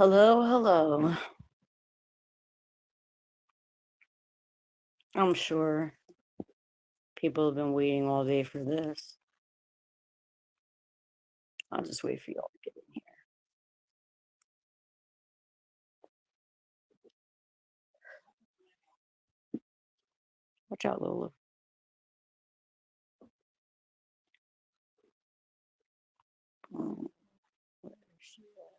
Hello, hello. I'm sure people have been waiting all day for this. I'll just wait for y'all to get in here. Watch out, Lola. Mm, where is she at?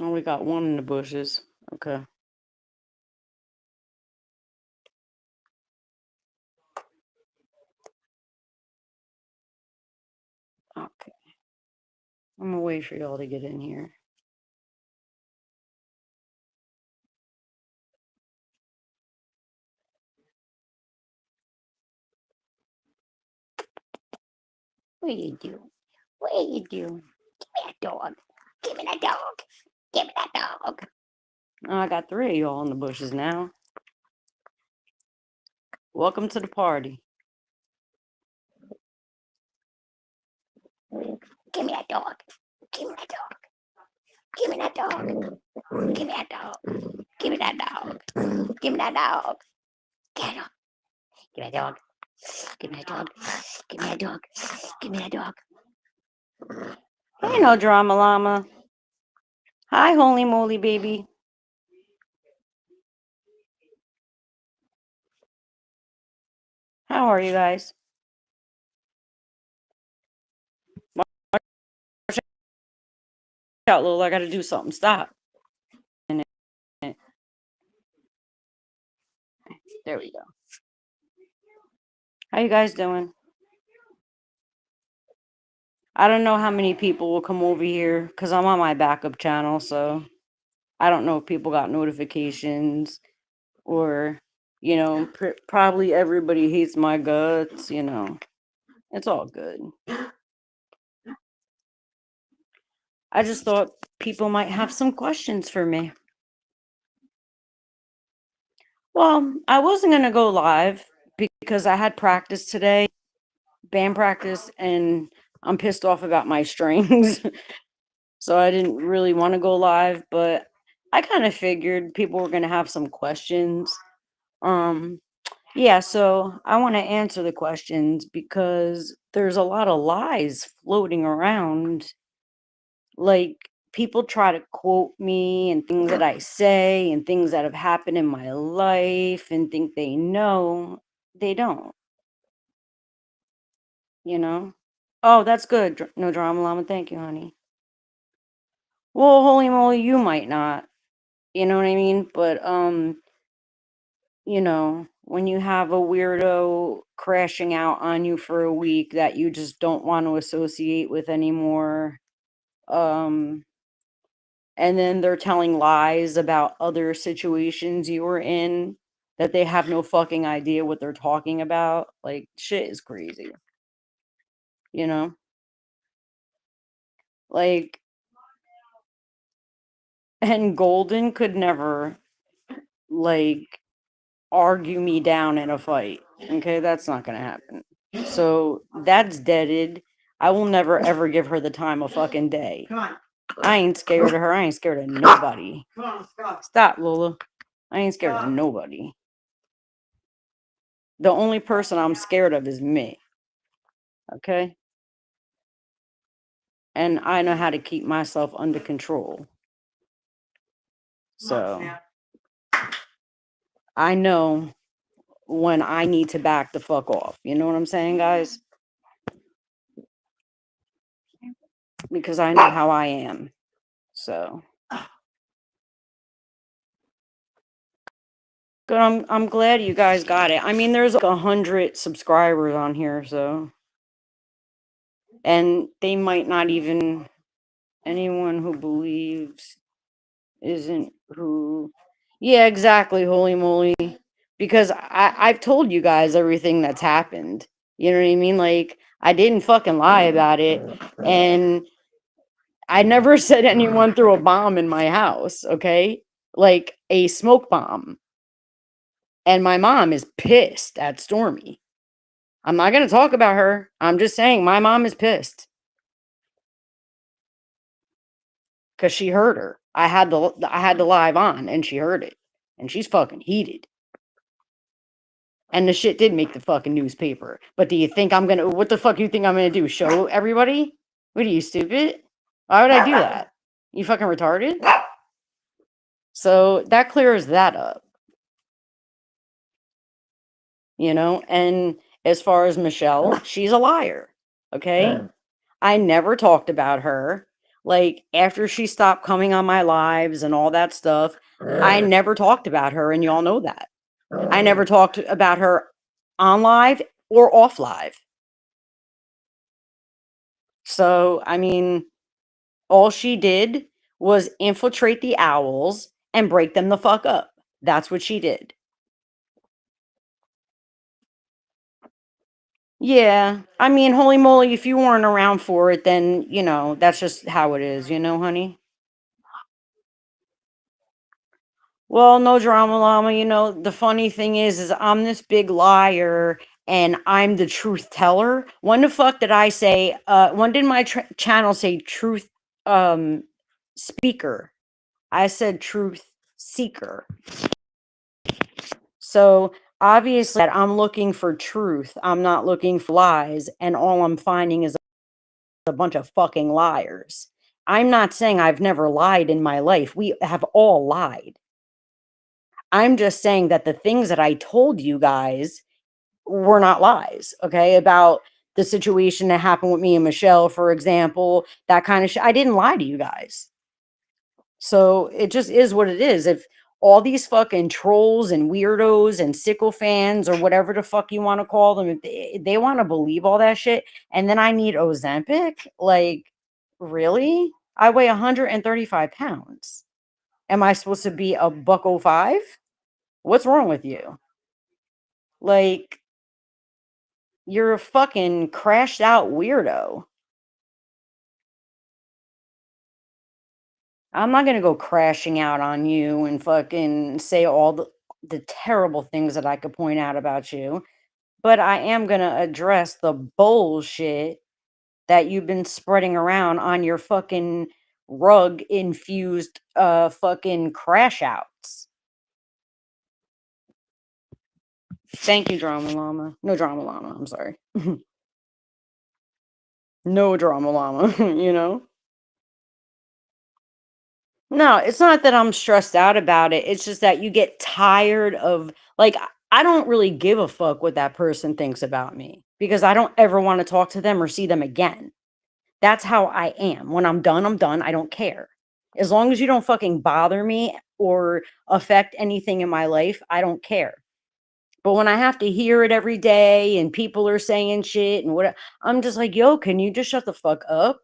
Oh, we got one in the bushes. Okay. Okay. I'm gonna wait for y'all to get in here. What are you doing? What are you doing? Give me that dog. Give me that dog. Give me that dog. Oh, I got 3 of y'all in the bushes now. Welcome to the party. Give me that dog. Give me that dog. Give me that dog. Give me that dog. Give me that dog. Give me that dog. Get him. Give me that dog. Give me that dog. Give me that dog. Give me that dog. Hey, no drama llama. Hi, holy moly, baby. How are you guys? Watch out, Lola. I gotta do something. Stop. There we go. How you guys doing? I don't know how many people will come over here because I'm on my backup channel, so I don't know if people got notifications or, probably everybody hates my guts, It's all good. I just thought people might have some questions for me. Well, I wasn't going to go live because I had practice today, band practice, and I'm pissed off about my strings. So I didn't really want to go live, but I kind of figured people were going to have some questions. Yeah, so I want to answer the questions because there's a lot of lies floating around. Like, people try to quote me and things that I say and things that have happened in my life and think they know. They don't, you know? Oh, that's good. No drama llama. Thank you, honey. Well, holy moly, you might not. You know what I mean? But when you have a weirdo crashing out on you for a week that you just don't want to associate with anymore, um, and then they're telling lies about other situations you were in that they have no fucking idea what they're talking about. Like, shit is crazy, you know? Like, and Golden could never, like, argue me down in a fight. Okay, that's not gonna happen. So that's deaded. I will never ever give her the time of fucking day. Come on. I ain't scared of her. I ain't scared of nobody. Come on, stop. Stop, Lola. I ain't scared of nobody. The only person I'm scared of is me. Okay? And I know how to keep myself under control. So I know when I need to back the fuck off. You know what I'm saying, guys? Because I know how I am. So good. I'm glad you guys got it. I mean, there's like 100 subscribers on here, so and they might not even anyone who believes isn't who. Yeah, exactly. Holy moly! Because I've told you guys everything that's happened. You know what I mean? Like, I didn't fucking lie about it. And I never said anyone threw a bomb in my house, okay? Like a smoke bomb. And my mom is pissed at Stormy. I'm not going to talk about her. I'm just saying my mom is pissed because she heard her. I had the live on and she heard it. And she's fucking heated. And the shit did make the fucking newspaper. But do you think I'm gonna what the fuck you think I'm gonna do? Show everybody? What are you, stupid? Why would I do that? You fucking retarded? So that clears that up, you know? And as far as Michelle, she's a liar. Okay? I never talked about her. Like, after she stopped coming on my lives and all that stuff, I never talked about her, and y'all know that. I never talked about her on live or off live. So, I mean, all she did was infiltrate the owls and break them the fuck up. That's what she did. Yeah. I mean, holy moly, if you weren't around for it, then, that's just how it is, honey? Well, no drama llama. The funny thing is I'm this big liar and I'm the truth teller. When the fuck did I say, when did my channel say truth speaker? I said truth seeker. So obviously that I'm looking for truth. I'm not looking for lies. And all I'm finding is a bunch of fucking liars. I'm not saying I've never lied in my life. We have all lied. I'm just saying that the things that I told you guys were not lies, okay? About the situation that happened with me and Michelle, for example, that kind of shit. I didn't lie to you guys. So it just is what it is. If all these fucking trolls and weirdos and sycophants or whatever the fuck you want to call them, if they want to believe all that shit, and then I need Ozempic, like, really? I weigh 135 pounds. Am I supposed to be a buck oh five? What's wrong with you? Like, you're a fucking crashed out weirdo. I'm not gonna go crashing out on you and fucking say all the terrible things that I could point out about you, but I am gonna address the bullshit that you've been spreading around on your fucking rug infused fucking crash outs. Thank you, Drama Llama. No Drama Llama, I'm sorry. No Drama Llama, you know? No, it's not that I'm stressed out about it. It's just that you get tired of like I don't really give a fuck what that person thinks about me because I don't ever want to talk to them or see them again. That's how I am. When I'm done, I'm done. I don't care. As long as you don't fucking bother me or affect anything in my life, I don't care. But when I have to hear it every day and people are saying shit and what I'm just like, yo, can you just shut the fuck up?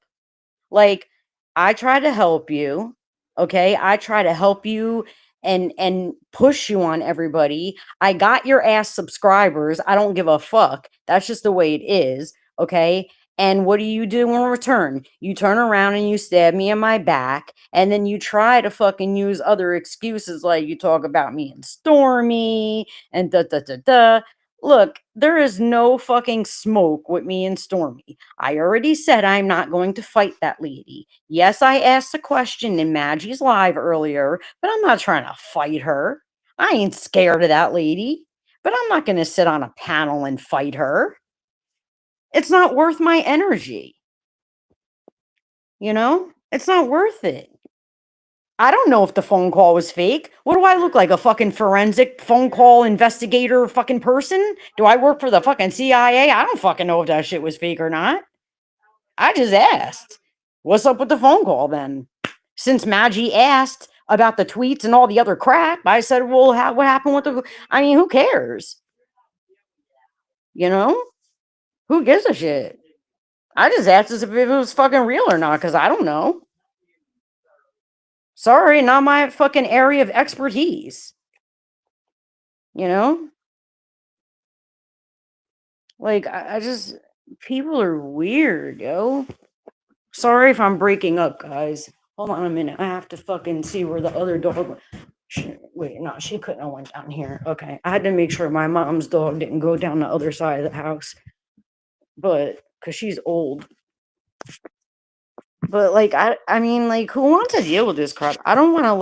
Like, I try to help you, okay? I try to help you and push you on everybody. I got your ass subscribers. I don't give a fuck. That's just the way it is, okay? And what do you do in return? You turn around and you stab me in my back, and then you try to fucking use other excuses like you talk about me and Stormy and da da da da. Look, there is no fucking smoke with me and Stormy. I already said I'm not going to fight that lady. Yes, I asked a question in Maggie's live earlier, but I'm not trying to fight her. I ain't scared of that lady, but I'm not going to sit on a panel and fight her. It's not worth my energy. It's not worth it. I don't know if the phone call was fake. What do I look like? A fucking forensic phone call investigator fucking person? Do I work for the fucking CIA? I don't fucking know if that shit was fake or not. I just asked. What's up with the phone call then? Since Maggie asked about the tweets and all the other crap, I said, well, what happened with I mean, who cares? You know? Who gives a shit? I just asked as if it was fucking real or not, because I don't know. Sorry, not my fucking area of expertise. You know? Like, I just, People are weird, yo. Sorry if I'm breaking up, guys. Hold on a minute. I have to fucking see where the other dog went. Wait, no, she couldn't have went down here. Okay. I had to make sure my mom's dog didn't go down the other side of the house. But because she's old. But like I mean, like, who wants to deal with this crap? I don't want to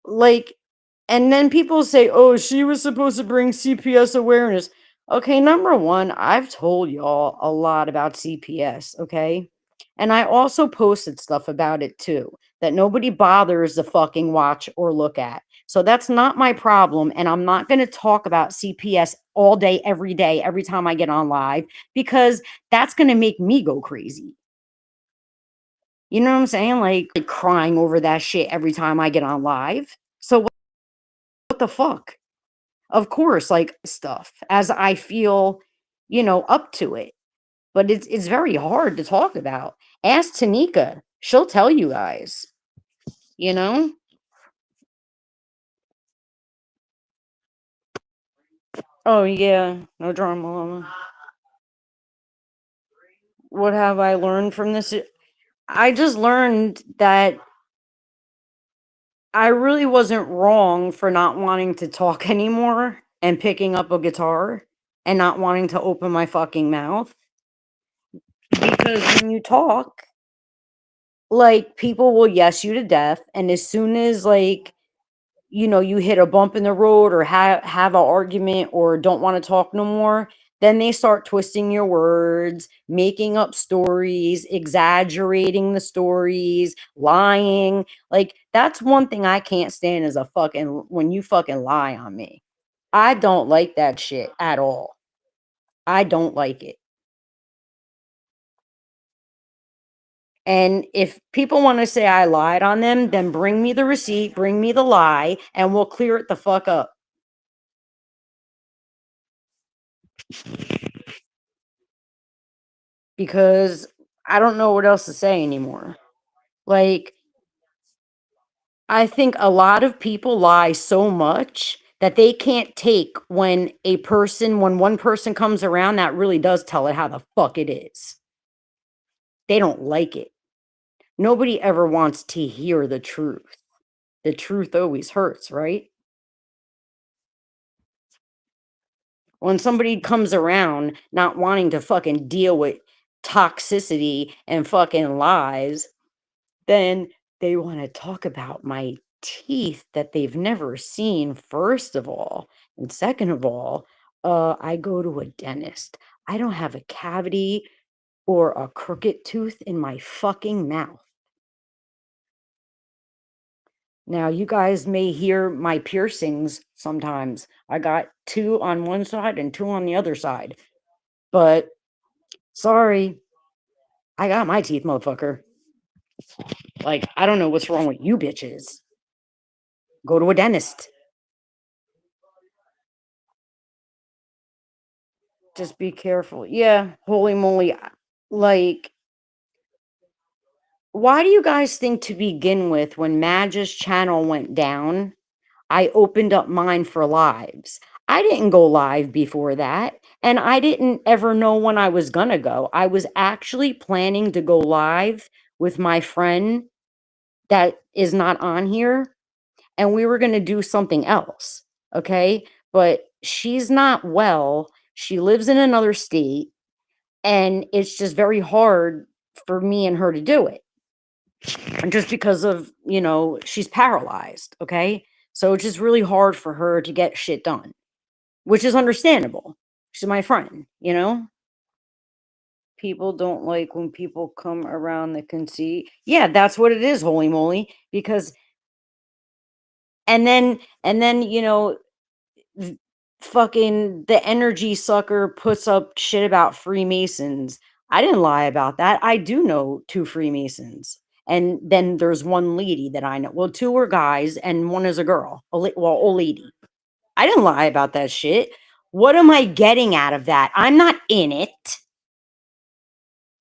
like and then people say, "Oh, she was supposed to bring CPS awareness." Okay, number 1, I've told y'all a lot about CPS, okay? And I also posted stuff about it too that nobody bothers to fucking watch or look at. So that's not my problem, and I'm not going to talk about CPS all day, every time I get on live because that's going to make me go crazy. You know what I'm saying? Like crying over that shit every time I get on live. So what the fuck? Of course, like stuff as I feel, up to it. But it's very hard to talk about. Ask Tanika. She'll tell you guys, you know? Oh yeah, no drama. What have I learned from this? I just learned that I really wasn't wrong for not wanting to talk anymore and picking up a guitar and not wanting to open my fucking mouth. Because when you talk, like, people will yes you to death, and as soon as, like, you hit a bump in the road or have an argument or don't wanna talk no more, then they start twisting your words, making up stories, exaggerating the stories, lying. Like, that's one thing I can't stand is a fucking when you fucking lie on me. I don't like that shit at all. I don't like it. And if people wanna say I lied on them, then bring me the receipt, bring me the lie, and we'll clear it the fuck up. Because I don't know what else to say anymore. Like, I think a lot of people lie so much that they can't take when one person comes around that really does tell it how the fuck it is. They don't like it. Nobody ever wants to hear the truth. The truth always hurts, right? When somebody comes around not wanting to fucking deal with toxicity and fucking lies, then they wanna talk about my teeth that they've never seen, first of all, and second of all, I go to a dentist. I don't have a cavity or a crooked tooth in my fucking mouth. Now, you guys may hear my piercings sometimes. I got 2 on one side and 2 on the other side, but sorry, I got my teeth, motherfucker. Like, I don't know what's wrong with you bitches. Go to a dentist. Just be careful. Yeah, holy moly. Like, why do you guys think to begin with, when Madge's channel went down, I opened up mine for lives? I didn't go live before that, and I didn't ever know when I was gonna go. I was actually planning to go live with my friend that is not on here, and we were gonna do something else, okay? But she's not well. She lives in another state. And it's just very hard for me and her to do it. And just because of, she's paralyzed, okay? So it's just really hard for her to get shit done, which is understandable. She's my friend, you know? People don't like when people come around that can see. Yeah, that's what it is, holy moly. Because and then, v- fucking the energy sucker puts up shit about Freemasons. I didn't lie about that. I do know 2 Freemasons. And then there's one lady that I know. Well, 2 are guys and one is a girl. Old lady. I didn't lie about that shit. What am I getting out of that? I'm not in it.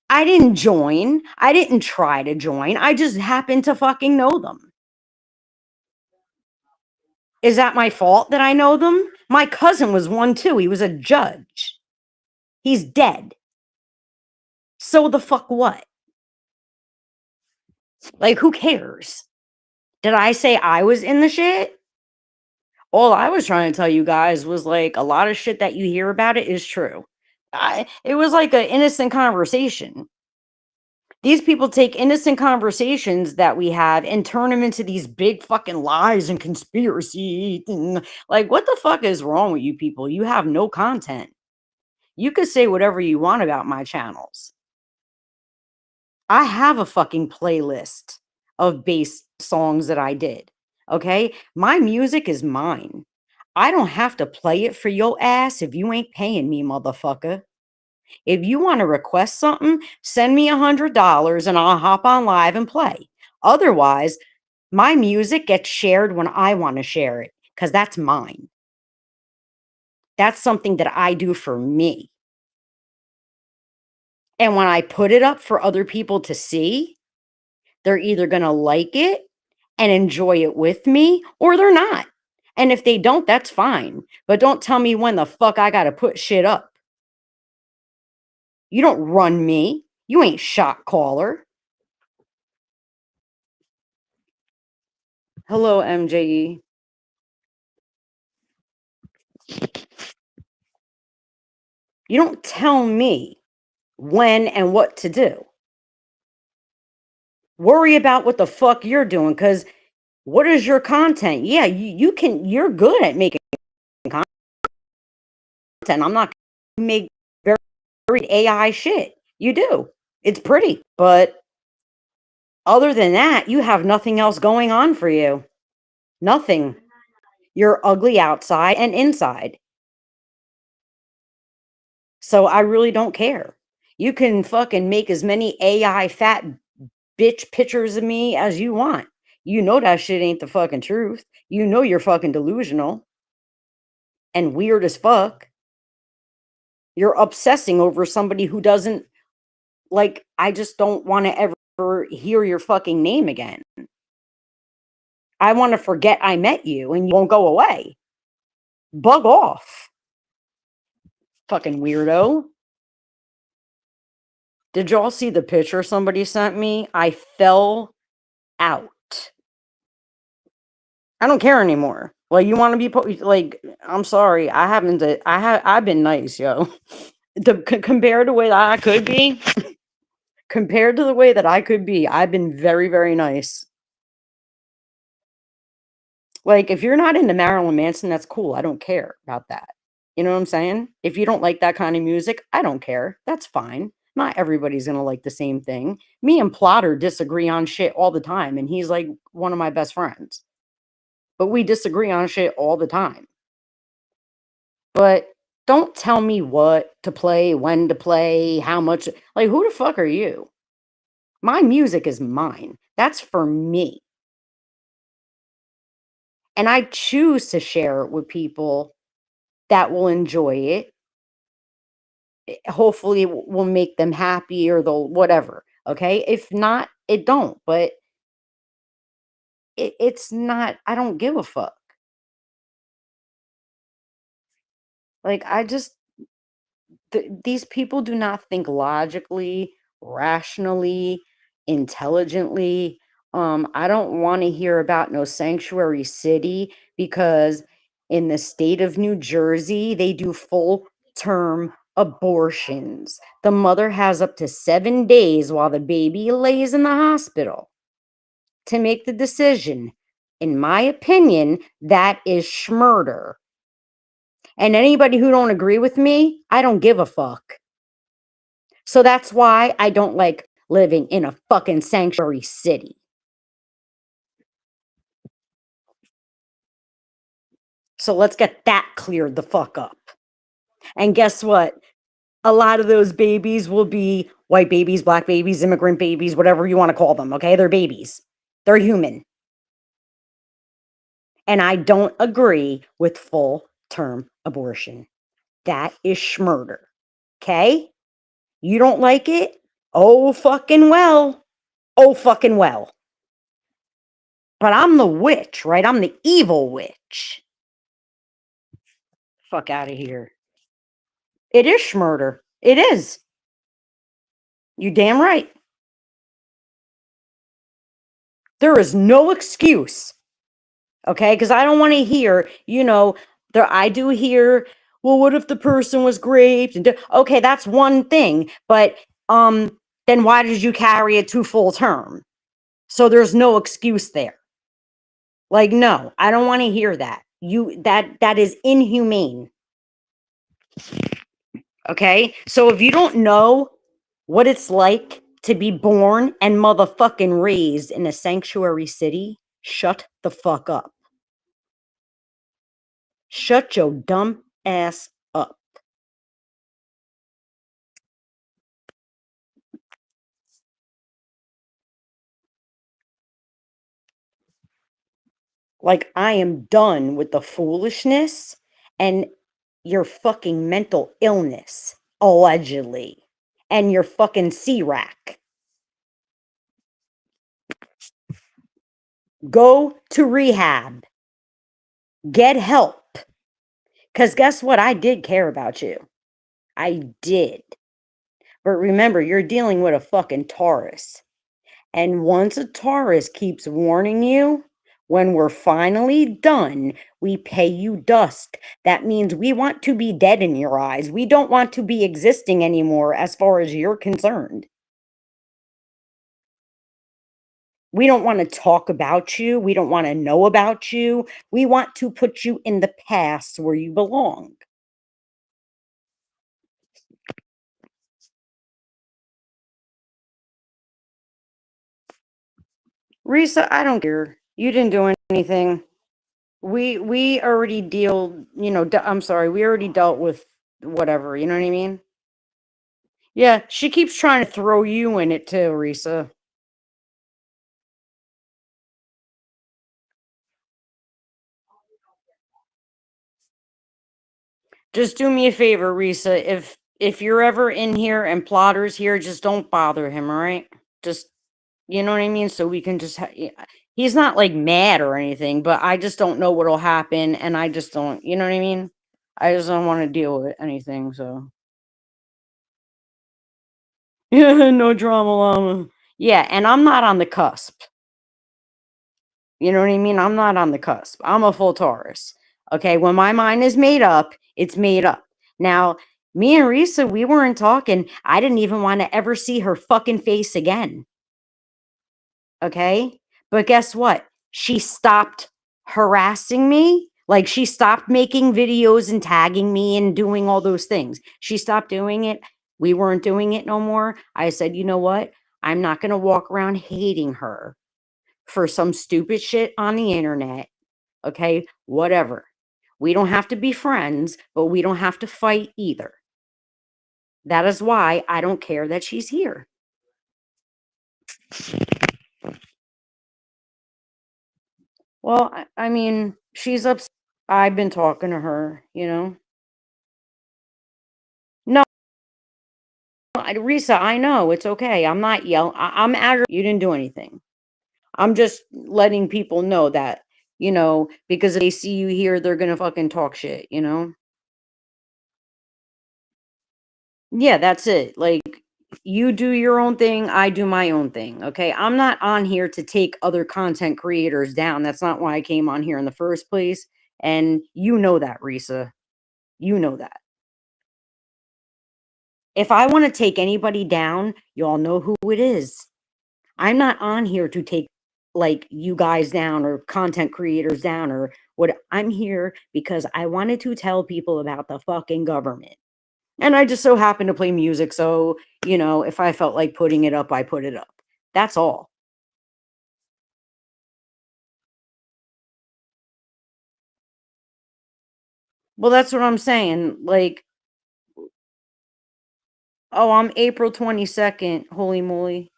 I didn't join. I didn't try to join. I just happened to fucking know them. Is that my fault that I know them? My cousin was one too. He was a judge. He's dead. So the fuck what? Like, who cares? Did I say I was in the shit? All I was trying to tell you guys was, like, a lot of shit that you hear about it is true. It was like an innocent conversation. These people take innocent conversations that we have and turn them into these big fucking lies and conspiracy. And like, what the fuck is wrong with you people? You have no content. You could say whatever you want about my channels. I have a fucking playlist of bass songs that I did. Okay? My music is mine. I don't have to play it for your ass if you ain't paying me, motherfucker. If you want to request something, send me $100 and I'll hop on live and play. Otherwise, my music gets shared when I want to share it because that's mine. That's something that I do for me. And when I put it up for other people to see, they're either going to like it and enjoy it with me or they're not. And if they don't, that's fine. But don't tell me when the fuck I got to put shit up. You don't run me. You ain't shot caller. Hello, MJE. You don't tell me when and what to do. Worry about what the fuck you're doing, because what is your content? Yeah, you're good at making content. I'm not gonna make very AI shit. You do. It's pretty, but other than that, you have nothing else going on for you. Nothing. You're ugly outside and inside. So I really don't care. You can fucking make as many AI fat bitch pictures of me as you want. You know that shit ain't the fucking truth. You know you're fucking delusional and weird as fuck. You're obsessing over somebody who doesn't, like, I just don't want to ever hear your fucking name again. I want to forget I met you and you won't go away. Bug off. Fucking weirdo. Did y'all see the picture somebody sent me? I fell out. I don't care anymore. Like, you want to be like, I'm sorry. I haven't. I've been nice, yo. Compared to the way that I could be, compared to the way that I could be, I've been very, very nice. Like, if you're not into Marilyn Manson, that's cool. I don't care about that. You know what I'm saying? If you don't like that kind of music, I don't care. That's fine. Not everybody's gonna like the same thing. Me and Plotter disagree on shit all the time, and he's like one of my best friends. But we disagree on shit all the time. But don't tell me what to play, when to play, how much. Like, who the fuck are you? My music is mine. That's for me. And I choose to share it with people that will enjoy it. Hopefully, it will make them happy or they'll whatever. Okay. If not, it don't. But it's not, I don't give a fuck. Like, I just, these people do not think logically, rationally, intelligently. I don't want to hear about no sanctuary city because in the state of New Jersey, they do full term abortions. The mother has up to 7 days while the baby lays in the hospital to make the decision. In my opinion, that is schmurder. And anybody who don't agree with me, I don't give a fuck. So that's why I don't like living in a fucking sanctuary city. So let's get that cleared the fuck up. And guess what? A lot of those babies will be white babies, black babies, immigrant babies, whatever you want to call them, okay? They're babies. They're human. And I don't agree with full term abortion. That is schmurder. Okay? You don't like it? Oh, fucking well. Oh, fucking well. But I'm the witch, right? I'm the evil witch. Fuck out of here. It is schmurder. It is. You damn right. There is no excuse. Okay? Because I don't want to hear, there I do hear, well, what if the person was raped? Okay, that's one thing. But then why did you carry it to full term? So there's no excuse there. Like, no, I don't want to hear that. That is inhumane. Okay? So if you don't know what it's like to be born and motherfucking raised in a sanctuary city, shut the fuck up. Shut your dumb ass up. Like, I am done with the foolishness and your fucking mental illness, allegedly, and your fucking C-rack. Go to rehab. Get help. Because guess what? I did care about you. I did. But remember, you're dealing with a fucking Taurus. And once a Taurus keeps warning you, when we're finally done, we pay you dust. That means we want to be dead in your eyes. We don't want to be existing anymore as far as you're concerned. We don't want to talk about you. We don't want to know about you. We want to put you in the past where you belong. Risa, I don't care. You didn't do anything. We already I'm sorry, we already dealt with whatever, you know what I mean? Yeah, she keeps trying to throw you in it too, Risa. Just do me a favor, Risa. If you're ever in here and Plotter's here, just don't bother him, all right? Just, you know what I mean? So we can just he's not like mad or anything, but I just don't know what'll happen and I just don't, you know what I mean? I just don't want to deal with anything, so. Yeah, no drama llama. Yeah, and I'm not on the cusp. You know what I mean? I'm not on the cusp. I'm a full Taurus. Okay, when my mind is made up, it's made up. Now, me and Risa, we weren't talking. I didn't even want to ever see her fucking face again. Okay? But guess what? She stopped harassing me. Like, she stopped making videos and tagging me and doing all those things. She stopped doing it. We weren't doing it no more. I said, you know what? I'm not going to walk around hating her for some stupid shit on the internet. Okay? Whatever. We don't have to be friends, but we don't have to fight either. That is why I don't care that she's here. Well, I mean, she's upset. I've been talking to her, you know? No, Risa, I know. It's okay. I'm not yelling. I'm aggravated. You didn't do anything. I'm just letting people know that, because if they see you here, they're going to fucking talk shit, you know? Yeah, that's it. Like, you do your own thing, I do my own thing. Okay. I'm not on here to take other content creators down. That's not why I came on here in the first place. And you know that, Risa. You know that. If I want to take anybody down, y'all know who it is. I'm not on here to take like you guys down or content creators down or what. I'm here because I wanted to tell people about the fucking government. And I just so happened to play music. So, if I felt like putting it up, I put it up. That's all. Well, that's what I'm saying. Like, oh, I'm April 22nd. Holy moly.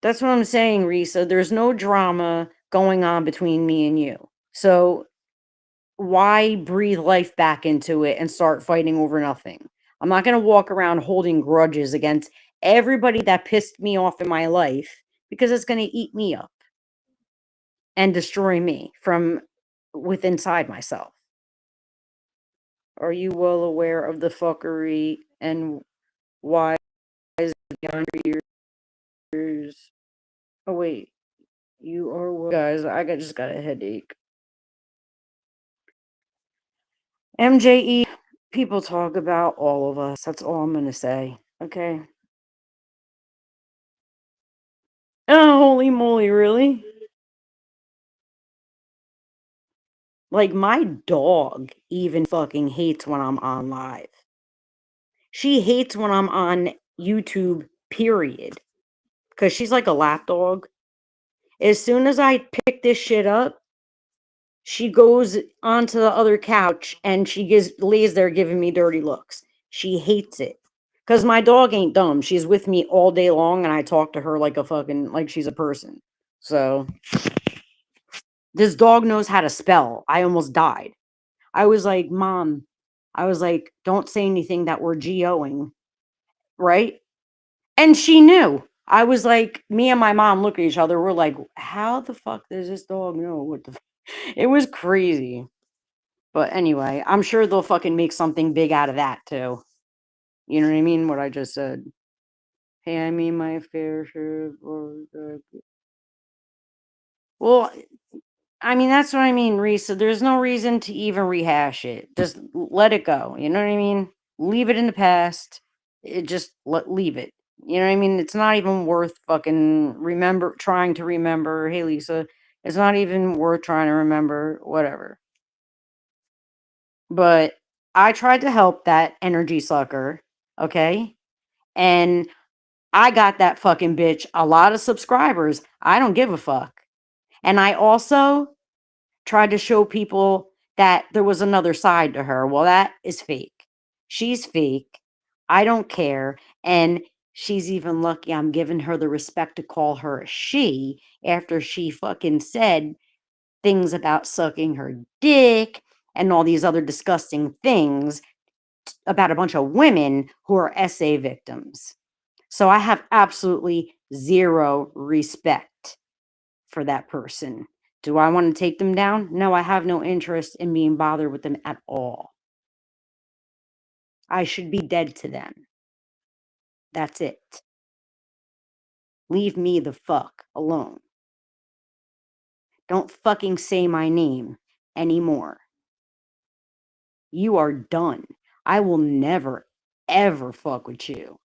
That's what I'm saying, Risa. There's no drama going on between me and you. So why breathe life back into it and start fighting over nothing? I'm not going to walk around holding grudges against everybody that pissed me off in my life because it's going to eat me up and destroy me from with inside myself. Are you well aware of the fuckery and why is beyond your years? Oh wait, you are well. Guys, just got a headache. MJE, people talk about all of us. That's all I'm gonna say. Okay. Oh, holy moly, really? Like, my dog even fucking hates when I'm on live. She hates when I'm on YouTube, period. Because she's like a lap dog. As soon as I pick this shit up, she goes onto the other couch and lays there giving me dirty looks. She hates it. Because my dog ain't dumb. She's with me all day long and I talk to her like like she's a person. So, this dog knows how to spell. I almost died. I was like, Mom, I was like, don't say anything that we're GOing, right? And she knew. I was like, me and my mom look at each other. We're like, how the fuck does this dog know what the It was crazy. But anyway, I'm sure they'll fucking make something big out of that too. You know what I mean? What I just said. Hey, I mean my fair share well, I mean, that's what I mean, Risa. There's no reason to even rehash it. Just let it go. You know what I mean? Leave it in the past. Leave it. You know what I mean? It's not even worth fucking trying to remember. Hey, Lisa, it's not even worth trying to remember. Whatever. But I tried to help that energy sucker. Okay. And I got that fucking bitch a lot of subscribers. I don't give a fuck. And I also tried to show people that there was another side to her. Well, that is fake. She's fake. I don't care. And she's even lucky I'm giving her the respect to call her a she after she fucking said things about sucking her dick and all these other disgusting things about a bunch of women who are SA victims. So I have absolutely zero respect for that person. Do I want to take them down? No, I have no interest in being bothered with them at all. I should be dead to them. That's it. Leave me the fuck alone. Don't fucking say my name anymore. You are done. I will never, ever fuck with you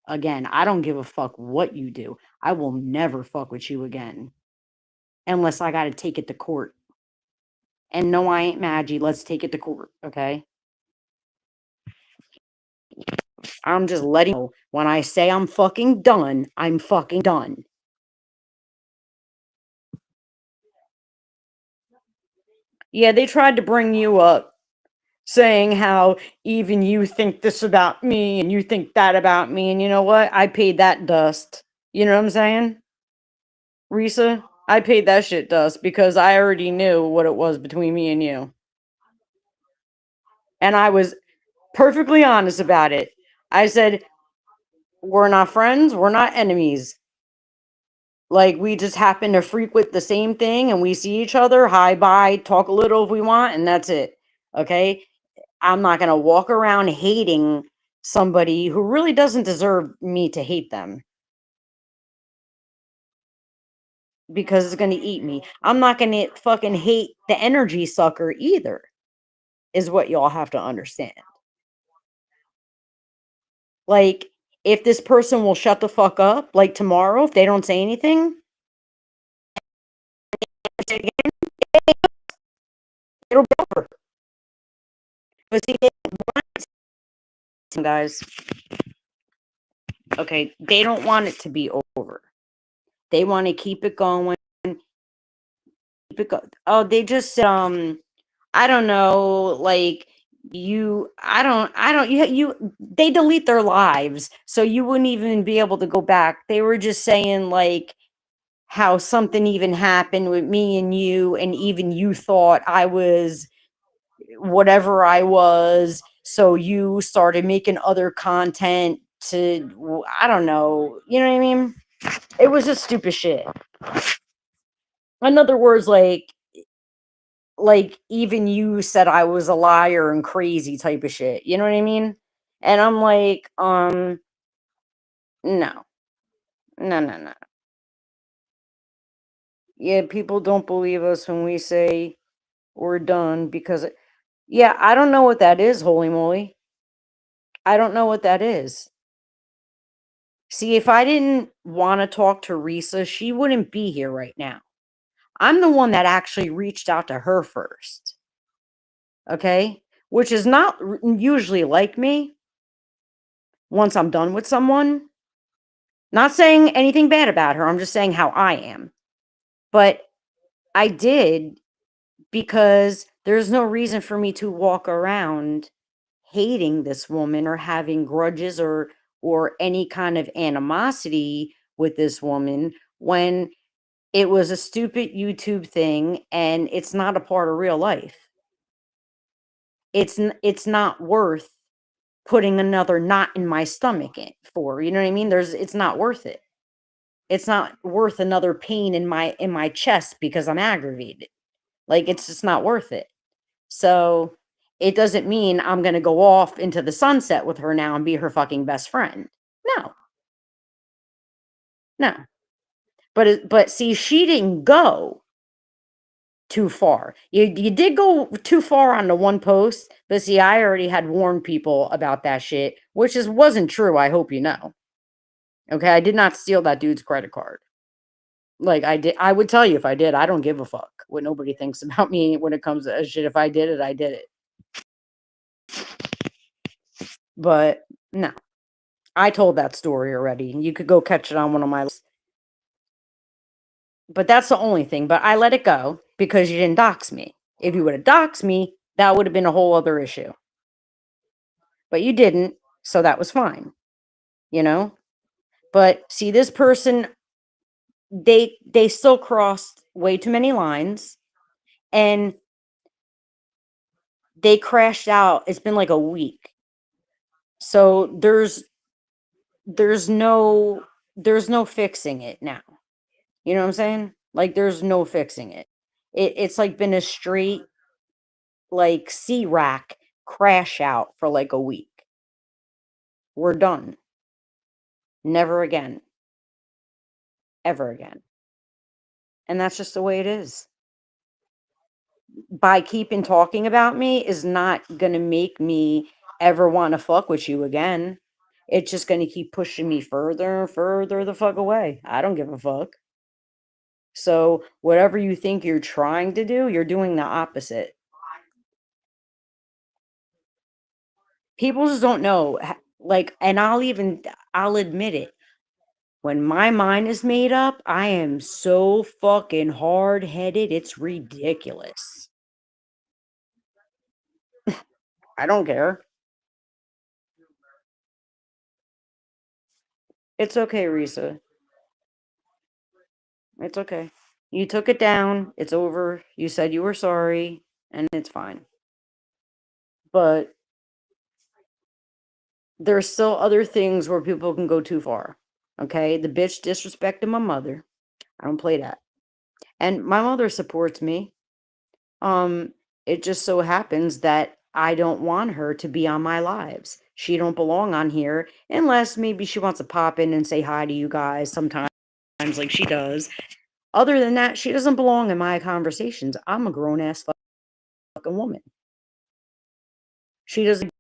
again. I don't give a fuck what you do. I will never fuck with you again. Unless I got to take it to court. And no, I ain't Maggie. Let's take it to court, okay? I'm just letting you know, when I say I'm fucking done, I'm fucking done. Yeah, they tried to bring you up saying how even you think this about me and you think that about me. And you know what? I paid that dust. You know what I'm saying? Risa, I paid that shit dust because I already knew what it was between me and you. And I was perfectly honest about it. I said, we're not friends, we're not enemies. Like, we just happen to frequent the same thing and we see each other, hi, bye, talk a little if we want, and that's it. Okay? I'm not going to walk around hating somebody who really doesn't deserve me to hate them because it's going to eat me. I'm not going to fucking hate the energy sucker either, is what y'all have to understand. Like, if this person will shut the fuck up, like tomorrow, if they don't say anything, it'll be over. But see, guys, okay, they don't want it to be over. They want to keep it going. Oh, they just I don't know, like they delete their lives, so you wouldn't even be able to go back. They were just saying like how something even happened with me and you, and even you thought I was whatever I was, so you started making other content to, I don't know, you know what I mean? It was just stupid shit. In other words, like, like, even you said I was a liar and crazy type of shit, you know what I mean? And I'm like, no. No, no, no. Yeah, people don't believe us when we say we're done because yeah, I don't know what that is, holy moly. I don't know what that is. See, if I didn't want to talk to Risa, she wouldn't be here right now. I'm the one that actually reached out to her first. Okay? Which is not usually like me once I'm done with someone. Not saying anything bad about her. I'm just saying how I am. But I did because there's no reason for me to walk around hating this woman or having grudges or any kind of animosity with this woman when it was a stupid YouTube thing and it's not a part of real life. It's not worth putting another knot in my stomach for, you know what I mean? It's not worth it. It's not worth another pain in my chest because I'm aggravated. Like it's just not worth it. So it doesn't mean I'm going to go off into the sunset with her now and be her fucking best friend. No. No. But see, she didn't go too far. You did go too far on the one post, but see, I already had warned people about that shit, which is wasn't true. I hope you know. Okay, I did not steal that dude's credit card. Like I did, I would tell you if I did. I don't give a fuck what nobody thinks about me when it comes to shit. If I did it, I did it. But no, I told that story already. You could go catch it on one of my. But that's the only thing. But I let it go because you didn't dox me. If you would have doxed me, that would have been a whole other issue. But you didn't, so that was fine, you know? But see, this person, they still crossed way too many lines and they crashed out. It's been like a week. So there's no there's no fixing it now. You know what I'm saying? Like there's no fixing it. It's like been a straight like C-rack crash out for like a week. We're done. Never again. Ever again. And that's just the way it is. By keeping talking about me is not gonna make me ever want to fuck with you again. It's just gonna keep pushing me further and further the fuck away. I don't give a fuck. So whatever you think you're trying to do, you're doing the opposite. People just don't know. Like, and I'll admit it. When my mind is made up, I am so fucking hard headed. It's ridiculous. I don't care. It's okay, Risa. It's okay. You took it down. It's over. You said you were sorry, and it's fine. But there's still other things where people can go too far. Okay? The bitch disrespected my mother. I don't play that. And my mother supports me. Um, it just so happens that I don't want her to be on my lives. She don't belong on here unless maybe she wants to pop in and say hi to you guys sometimes like she does. Other than that, she doesn't belong in my conversations. I'm a grown ass fucking woman. She doesn't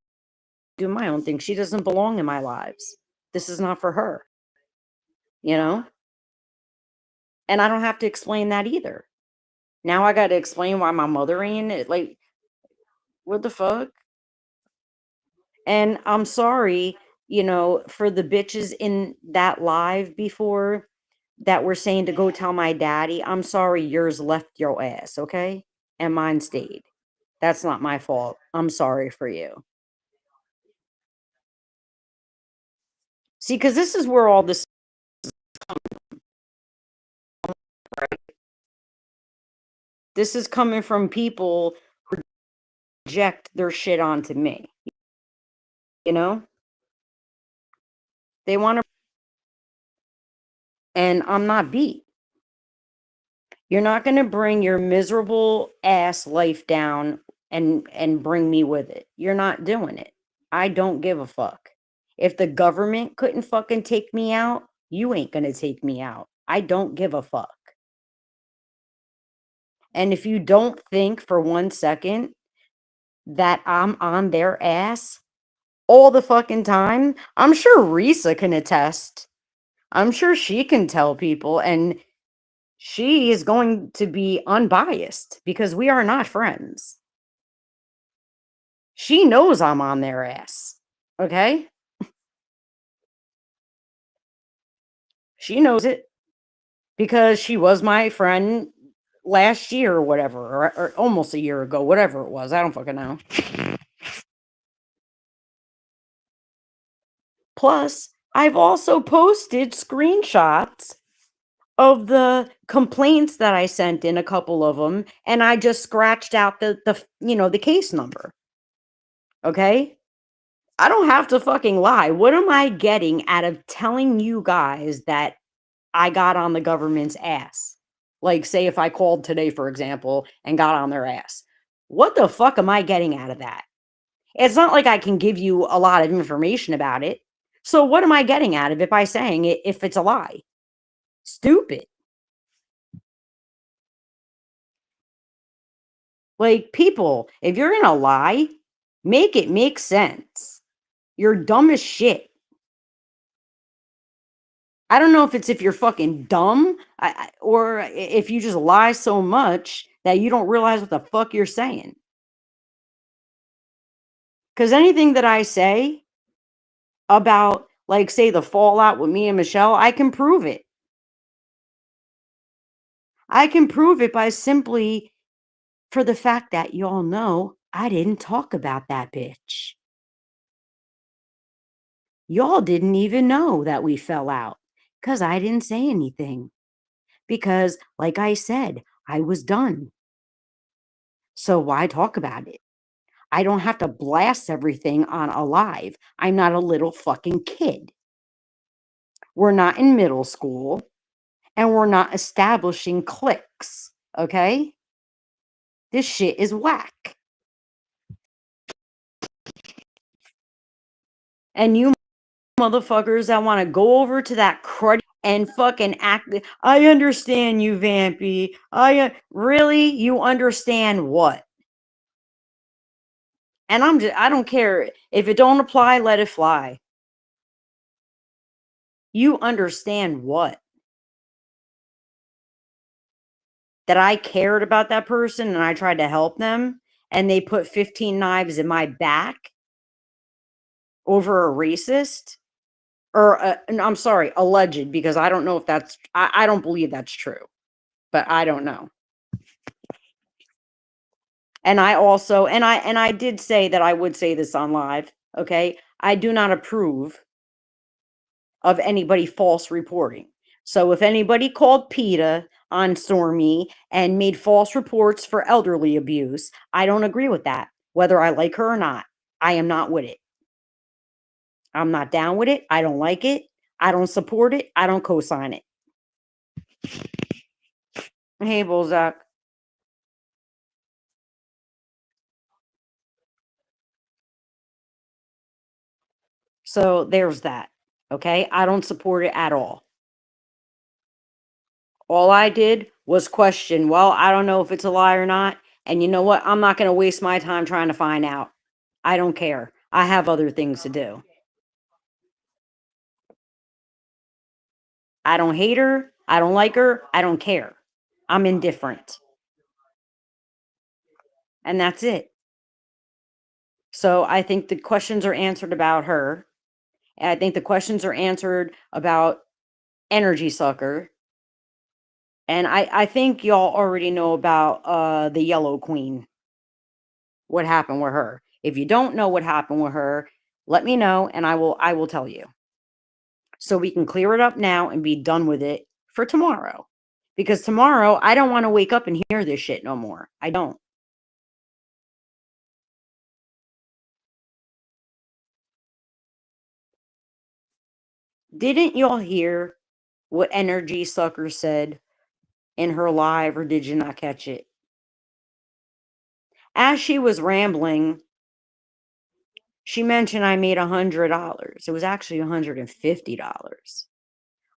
do my own thing. She doesn't belong in my lives. This is not for her, you know? And I don't have to explain that either. Now I got to explain why my mother ain't it. Like, what the fuck? And I'm sorry, for the bitches in that live before that were saying to go tell my daddy. I'm sorry yours left your ass, okay? And mine stayed. That's not my fault. I'm sorry for you. See, because this is where all this this is coming from people who project their shit onto me. You know? They want to, and I'm not beat. You're not gonna bring your miserable ass life down and bring me with it. You're not doing it. I don't give a fuck. If the government couldn't fucking take me out, you ain't gonna take me out. I don't give a fuck. And if you don't think for 1 second that I'm on their ass all the fucking time, I'm sure Risa can attest. I'm sure she can tell people, and she is going to be unbiased because we are not friends. She knows I'm on their ass. Okay? She knows it because she was my friend last year or whatever, or almost a year ago, whatever it was. I don't fucking know. Plus, I've also posted screenshots of the complaints that I sent in, a couple of them, and I just scratched out the case number. Okay? I don't have to fucking lie. What am I getting out of telling you guys that I got on the government's ass? Like, say if I called today, for example, and got on their ass. What the fuck am I getting out of that? It's not like I can give you a lot of information about it. So what am I getting out of it by saying it if it's a lie? Stupid. Like, people, if you're gonna lie, make it make sense. You're dumb as shit. I don't know if you're fucking dumb, or if you just lie so much that you don't realize what the fuck you're saying. Because anything that I say about, like, say, the fallout with me and Michelle, I can prove it. I can prove it by simply for the fact that y'all know I didn't talk about that bitch. Y'all didn't even know that we fell out because I didn't say anything. Because, like I said, I was done. So why talk about it? I don't have to blast everything on a live. I'm not a little fucking kid. We're not in middle school and we're not establishing cliques. Okay? This shit is whack. And you motherfuckers that want to go over to that cruddy and fucking act. I understand you, Vampy. Really? You understand what? And I don't care. If it don't apply, let it fly. You understand what? That I cared about that person and I tried to help them, and they put 15 knives in my back over a racist? Or, and I'm sorry, alleged, because I don't know if I don't believe that's true, but I don't know. And I did say that I would say this on live, okay? I do not approve of anybody false reporting. So if anybody called PETA on Stormy and made false reports for elderly abuse, I don't agree with that, whether I like her or not. I am not with it. I'm not down with it. I don't like it. I don't support it. I don't co-sign it. Hey, Bullsack. So there's that. Okay. I don't support it at all. All I did was question, well, I don't know if it's a lie or not. And you know what? I'm not going to waste my time trying to find out. I don't care. I have other things to do. I don't hate her. I don't like her. I don't care. I'm indifferent. And that's it. So I think the questions are answered about her. And I think the questions are answered about Energy Sucker. And I think y'all already know about the Yellow Queen. What happened with her. If you don't know what happened with her, let me know and I will tell you. So we can clear it up now and be done with it for tomorrow. Because tomorrow I don't want to wake up and hear this shit no more. I don't. Didn't y'all hear what Energy Sucker said in her live, or did you not catch it? As she was rambling, she mentioned I made $100. It was actually $150.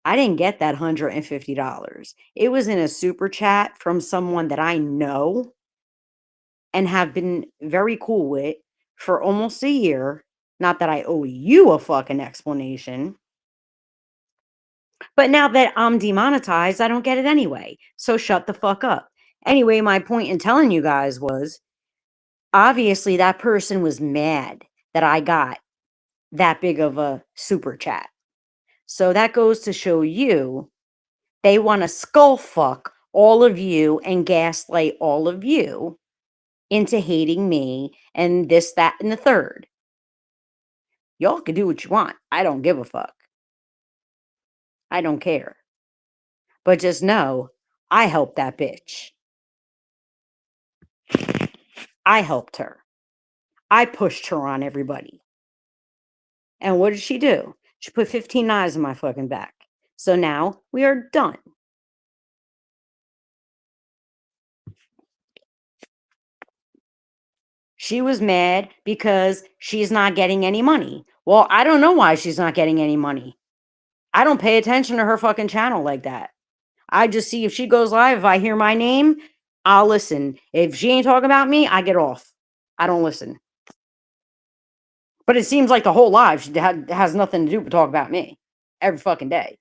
I didn't get that $150. It was in a super chat from someone that I know and have been very cool with for almost a year. Not that I owe you a fucking explanation. But now that I'm demonetized, I don't get it anyway. So shut the fuck up. Anyway, my point in telling you guys was obviously that person was mad that I got that big of a super chat. So that goes to show you they want to skull fuck all of you and gaslight all of you into hating me and this, that, and the third. Y'all can do what you want. I don't give a fuck. I don't care. But just know, I helped that bitch. I helped her. I pushed her on everybody. And what did she do? She put 15 knives in my fucking back. So now we are done. She was mad because she's not getting any money. Well, I don't know why she's not getting any money. I don't pay attention to her fucking channel like that. I just see if she goes live, if I hear my name, I'll listen. If she ain't talking about me, I get off. I don't listen. But it seems like the whole live she has nothing to do but talk about me every fucking day.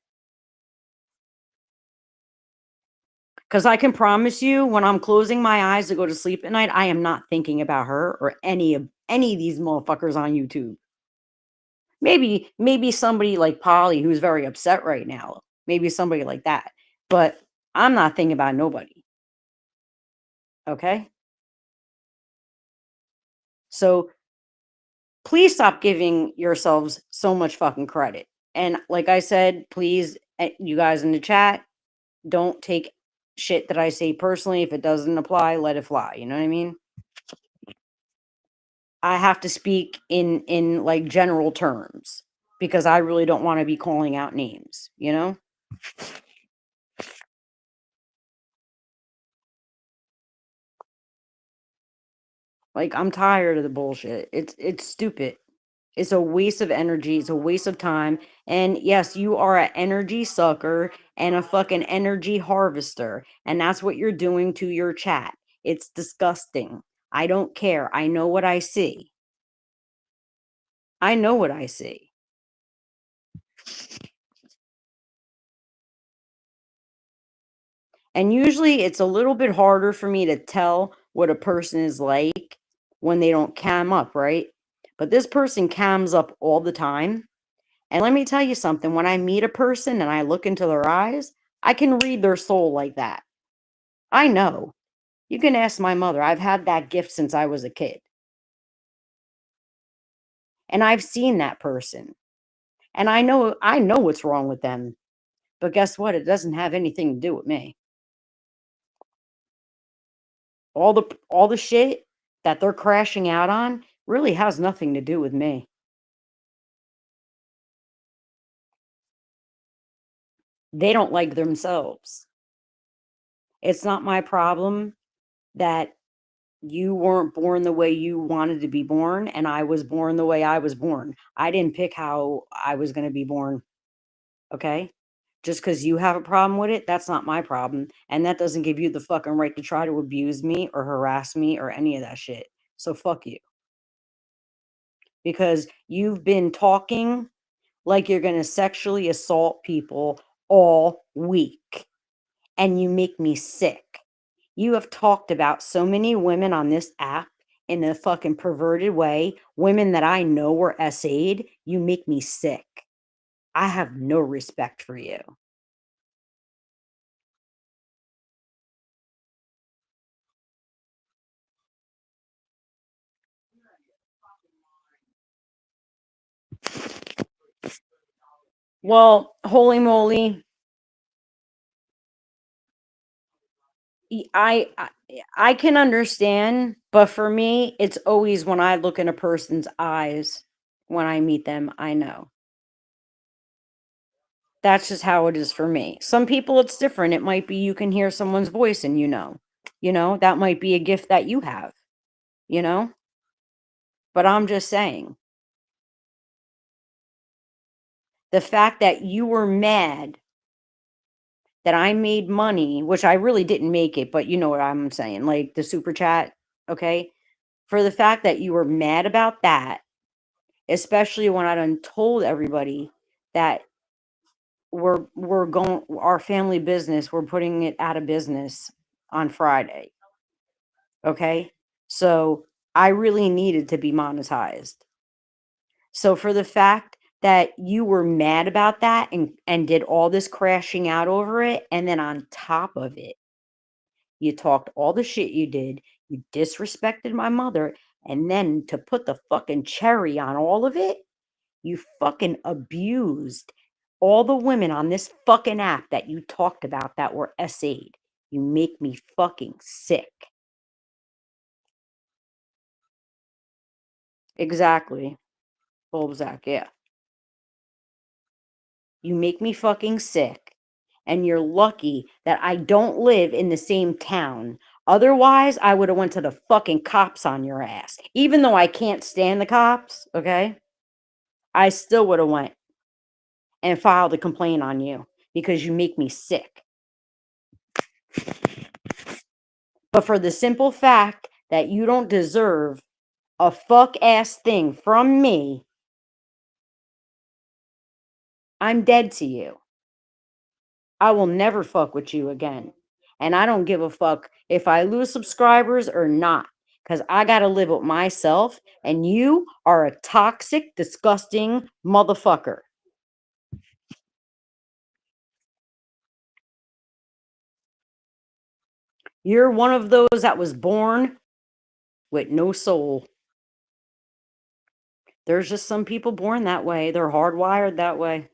Because I can promise you, when I'm closing my eyes to go to sleep at night, I am not thinking about her or any of these motherfuckers on YouTube. Maybe somebody like Polly who's very upset right now. Maybe somebody like that. But I'm not thinking about nobody. Okay? So please stop giving yourselves so much fucking credit. And like I said, please, you guys in the chat, don't take shit that I say personally. If it doesn't apply, let it fly. You know what I mean? I have to speak in like general terms because I really don't want to be calling out names, you know? Like I'm tired of the bullshit. It's stupid. It's a waste of energy, it's a waste of time. And yes, you are an energy sucker and a fucking energy harvester, and that's what you're doing to your chat. It's disgusting. I don't care. I know what I see. I know what I see. And usually it's a little bit harder for me to tell what a person is like when they don't cam up, right? But this person cams up all the time. And let me tell you something, when I meet a person and I look into their eyes, I can read their soul like that. I know. You can ask my mother. I've had that gift since I was a kid. And I've seen that person. And I know what's wrong with them. But guess what? It doesn't have anything to do with me. All the shit that they're crashing out on really has nothing to do with me. They don't like themselves. It's not my problem that you weren't born the way you wanted to be born, and I was born the way I was born. I didn't pick how I was going to be born. Okay? Just because you have a problem with it, that's not my problem. And that doesn't give you the fucking right to try to abuse me or harass me or any of that shit. So fuck you. Because you've been talking like you're going to sexually assault people all week. And you make me sick. You have talked about so many women on this app in a fucking perverted way, women that I know were SA'd. You make me sick. I have no respect for you. Well, holy moly. I can understand, but for me, it's always when I look in a person's eyes when I meet them, I know. That's just how it is for me. Some people, it's different. It might be you can hear someone's voice and that might be a gift that you have, you know? But I'm just saying, the fact that you were mad that I made money, which I really didn't make it, but you know what I'm saying, like the super chat, okay? For the fact that you were mad about that, especially when I done told everybody that we're going our family business, we're putting it out of business on Friday. Okay? So I really needed to be monetized. So for the fact that you were mad about that and did all this crashing out over it, and then on top of it, you talked all the shit you did, you disrespected my mother, and then to put the fucking cherry on all of it, you fucking abused all the women on this fucking app that you talked about that were SA'd. You make me fucking sick. Exactly. Bulbzac, yeah. You make me fucking sick. And you're lucky that I don't live in the same town. Otherwise, I would have went to the fucking cops on your ass. Even though I can't stand the cops, okay? I still would have went and filed a complaint on you because you make me sick. But for the simple fact that you don't deserve a fuck ass thing from me, I'm dead to you. I will never fuck with you again. And I don't give a fuck if I lose subscribers or not. Because I got to live with myself. And you are a toxic, disgusting motherfucker. You're one of those that was born with no soul. There's just some people born that way. They're hardwired that way.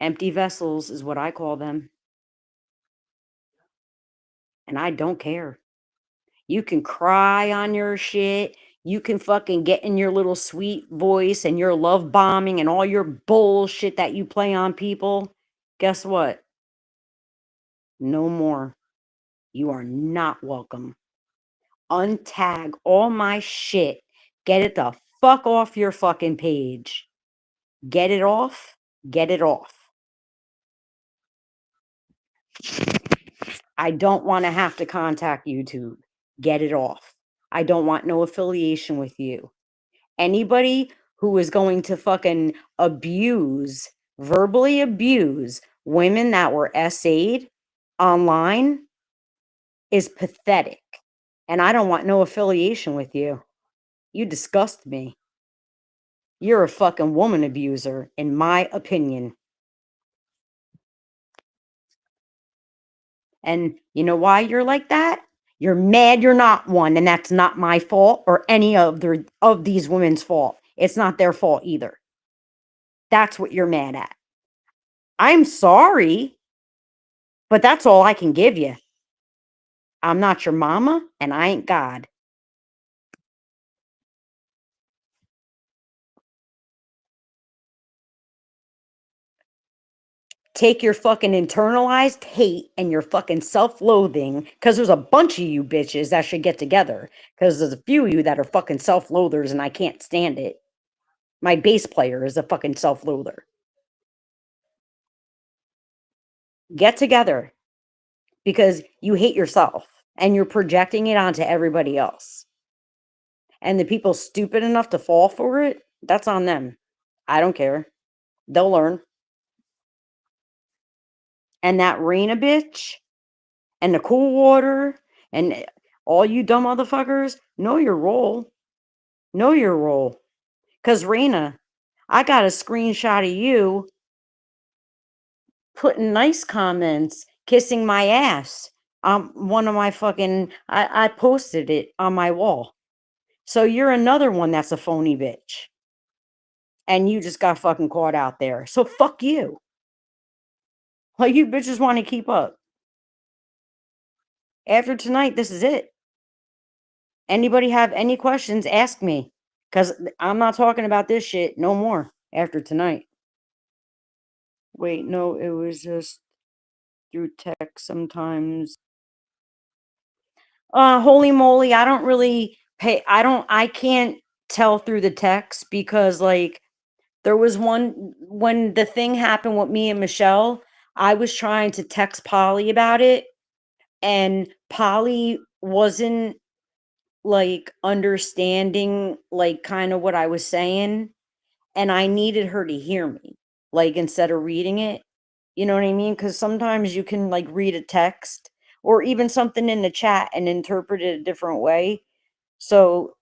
Empty vessels is what I call them. And I don't care. You can cry on your shit. You can fucking get in your little sweet voice and your love bombing and all your bullshit that you play on people. Guess what? No more. You are not welcome. Untag all my shit. Get it the fuck off your fucking page. Get it off. Get it off. I don't want to have to contact YouTube. Get it off. I don't want no affiliation with you. Anybody who is going to fucking verbally abuse women that were SA'd online is pathetic. And I don't want no affiliation with you. You disgust me. You're a fucking woman abuser, in my opinion. And you know why you're like that? You're mad you're not one, and that's not my fault or any of these women's fault. It's not their fault either. That's what you're mad at. I'm sorry, but that's all I can give you. I'm not your mama, and I ain't God. Take your fucking internalized hate and your fucking self-loathing, because there's a bunch of you bitches that should get together, because there's a few of you that are fucking self-loathers, and I can't stand it. My bass player is a fucking self-loather. Get together, because you hate yourself, and you're projecting it onto everybody else. And the people stupid enough to fall for it, that's on them. I don't care. They'll learn. And that Raina bitch and the cool water and all you dumb motherfuckers, know your role. Know your role. Because Raina, I got a screenshot of you putting nice comments, kissing my ass. One of my fucking, I posted it on my wall. So you're another one that's a phony bitch. And you just got fucking caught out there. So fuck you. Like, you bitches want to keep up. After tonight, this is it. Anybody have any questions, ask me. Because I'm not talking about this shit no more after tonight. Wait, no, it was just through text sometimes. Holy moly, I don't really pay I can't tell through the text because, like, there was one when the thing happened with me and Michelle, I was trying to text Polly about it, and Polly wasn't, like, understanding, like, kinda what I was saying, and I needed her to hear me, like, instead of reading it. You know what I mean? Because sometimes you can, like, read a text or even something in the chat and interpret it a different way. So,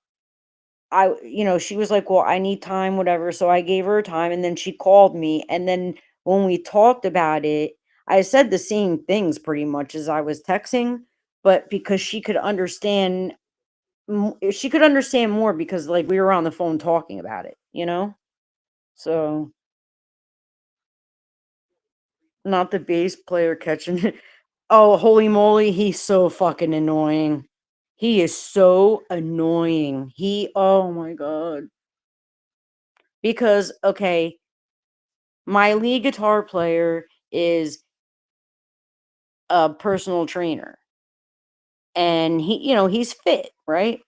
she was like, "Well, I need time, whatever." So I gave her time, and then she called me, and then when we talked about it, I said the same things pretty much as I was texting, but because she could understand more because, like, we were on the phone talking about it, you know? So, not the bass player catching it. Oh, holy moly, he's so fucking annoying. He is so annoying. Oh my god. Because, okay, my lead guitar player is a personal trainer and he's fit, right?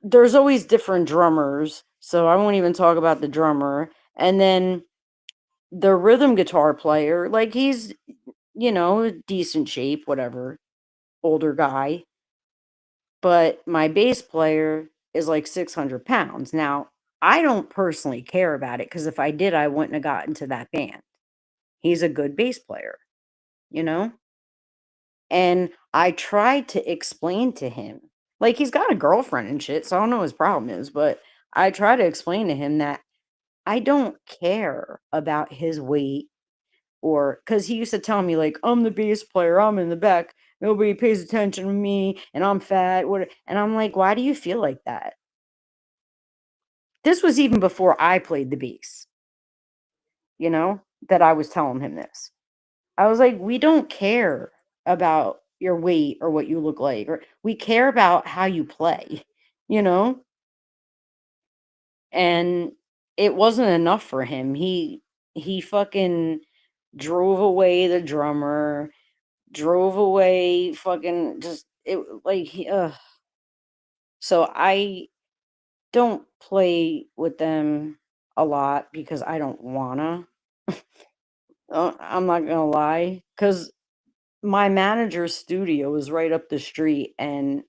There's always different drummers, so I won't even talk about the drummer. And then the rhythm guitar player, like he's, decent shape, whatever, older guy. But my bass player is like 600 pounds. Now, I don't personally care about it because if I did, I wouldn't have gotten to that band. He's a good bass player, you know? And I tried to explain to him, like, he's got a girlfriend and shit, so I don't know what his problem is, but I try to explain to him that I don't care about his weight or because he used to tell me, like, I'm the bass player, I'm in the back, nobody pays attention to me, and I'm fat. And I'm like, why do you feel like that? This was even before I played the bass, you know, that I was telling him this. I was like, "We don't care about your weight or what you look like, or we care about how you play," you know? And it wasn't enough for him. He fucking drove away the drummer, drove away fucking just it like so I don't play with them a lot because I don't wanna. I'm not gonna lie, cause my manager's studio is right up the street, and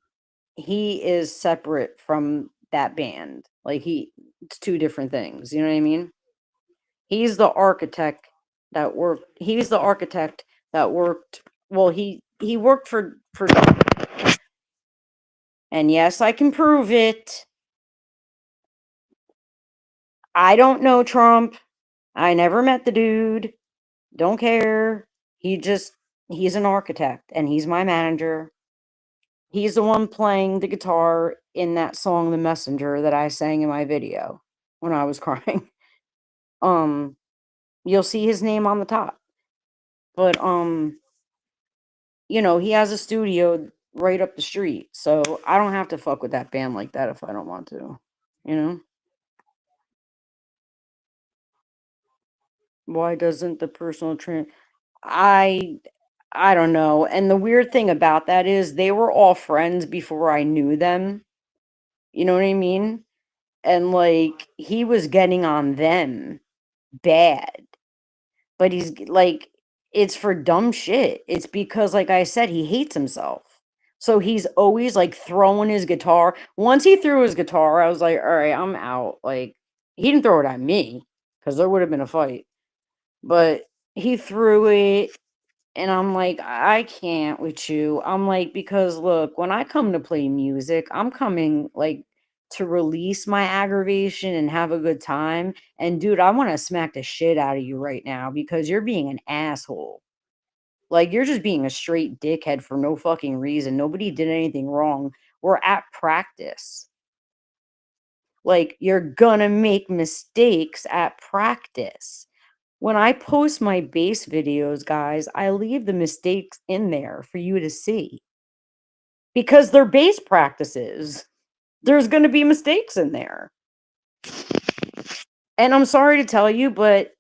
he is separate from that band. Like, it's 2 different things, you know what I mean? He's the architect that worked well, he worked for and yes, I can prove it. I don't know Trump. I never met the dude. Don't care. He just he's an architect, and he's my manager. He's the one playing the guitar in that song, "The Messenger," that I sang in my video when I was crying. Um, you'll see his name on the top. But, he has a studio right up the street, so I don't have to fuck with that band like that if I don't want to, you know? Why doesn't the personal train I I don't know, and the weird thing about that is they were all friends before I knew them, you know what I mean? And, like, he was getting on them bad, but it's for dumb shit. It's because, like I said, he hates himself. So he's always, like, throwing his guitar. Once he threw his guitar, I was like, "Alright, I'm out." Like, he didn't throw it at me, because there would have been a fight, but he threw it. And I'm like, I can't with you. I'm like, because look, when I come to play music, I'm coming like to release my aggravation and have a good time. And dude, I want to smack the shit out of you right now because you're being an asshole. Like, you're just being a straight dickhead for no fucking reason. Nobody did anything wrong. We're at practice. Like, you're gonna make mistakes at practice. When I post my bass videos, guys, I leave the mistakes in there for you to see because they're bass practices. There's going to be mistakes in there. And I'm sorry to tell you, but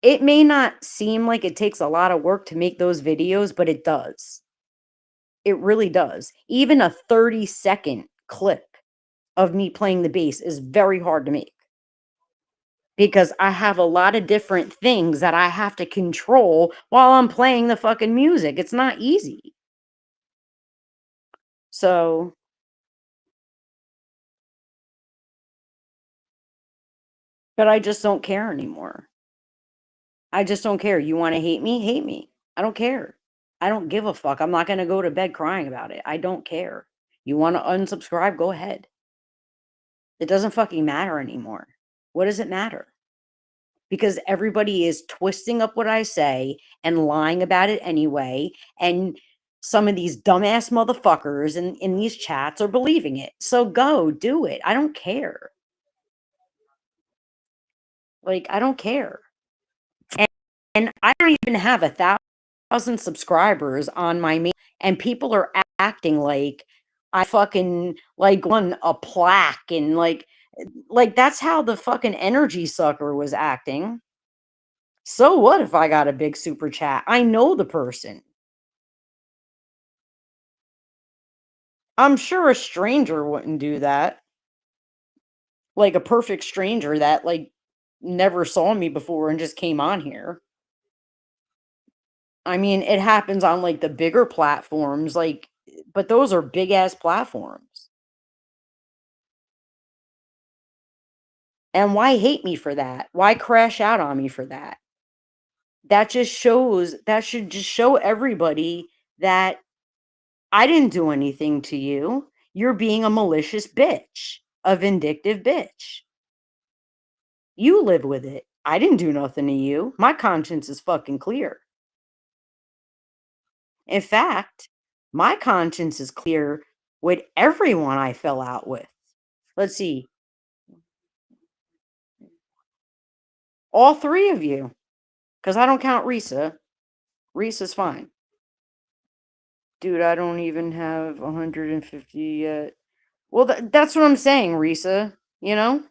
It may not seem like it takes a lot of work to make those videos, but it does. It really does. Even a 30-second clip of me playing the bass is very hard to make because I have a lot of different things that I have to control while I'm playing the fucking music. It's not easy. So, but I just don't care anymore. I just don't care. You wanna hate me? Hate me. I don't care. I don't give a fuck. I'm not gonna go to bed crying about it. I don't care. You wanna unsubscribe? Go ahead. It doesn't fucking matter anymore. What does it matter? Because everybody is twisting up what I say and lying about it anyway, and some of these dumbass motherfuckers in these chats are believing it. So go, do it. I don't care. Like, I don't care. And and I don't even have 1,000 subscribers on my main, and people are acting like I fucking, like, won a plaque and, like, that's how the fucking energy sucker was acting. So what if I got a big super chat? I know the person. I'm sure a stranger wouldn't do that. Like a perfect stranger that, like, never saw me before and just came on here. I mean, it happens on, like, the bigger platforms, like, but those are big ass platforms. And why hate me for that? Why crash out on me for that? That should just show everybody that I didn't do anything to you. You're being a malicious bitch, a vindictive bitch. You live with it. I didn't do nothing to you. My conscience is fucking clear. In fact, my conscience is clear with everyone I fell out with. Let's see, all three of you, because I don't count Risa. Risa's fine. Dude, I don't even have 150 yet. Well, that's what I'm saying, Risa. You know?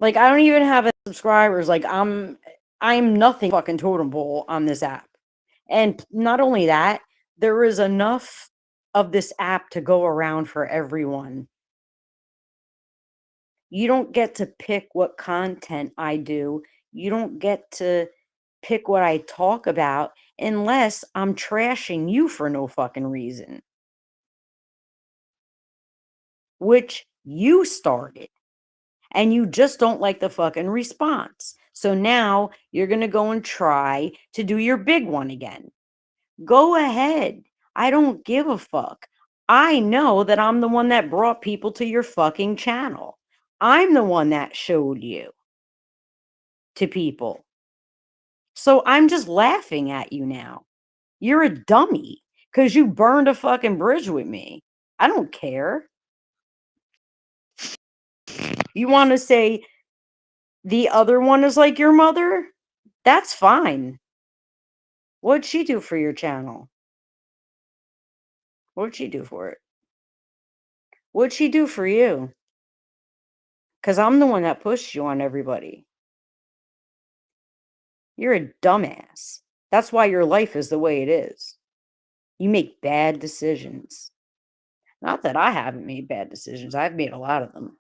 Like, I don't even have subscribers. Like, I'm nothing fucking totem pole on this app. And not only that, there is enough of this app to go around for everyone. You don't get to pick what content I do. You don't get to pick what I talk about unless I'm trashing you for no fucking reason, which you started. And you just don't like the fucking response. So now you're going to go and try to do your big one again. Go ahead. I don't give a fuck. I know that I'm the one that brought people to your fucking channel. I'm the one that showed you to people. So I'm just laughing at you now. You're a dummy because you burned a fucking bridge with me. I don't care. You want to say the other one is like your mother? That's fine. What'd she do for your channel? What'd she do for it? What'd she do for you? Because I'm the one that pushed you on everybody. You're a dumbass. That's why your life is the way it is. You make bad decisions. Not that I haven't made bad decisions. I've made a lot of them.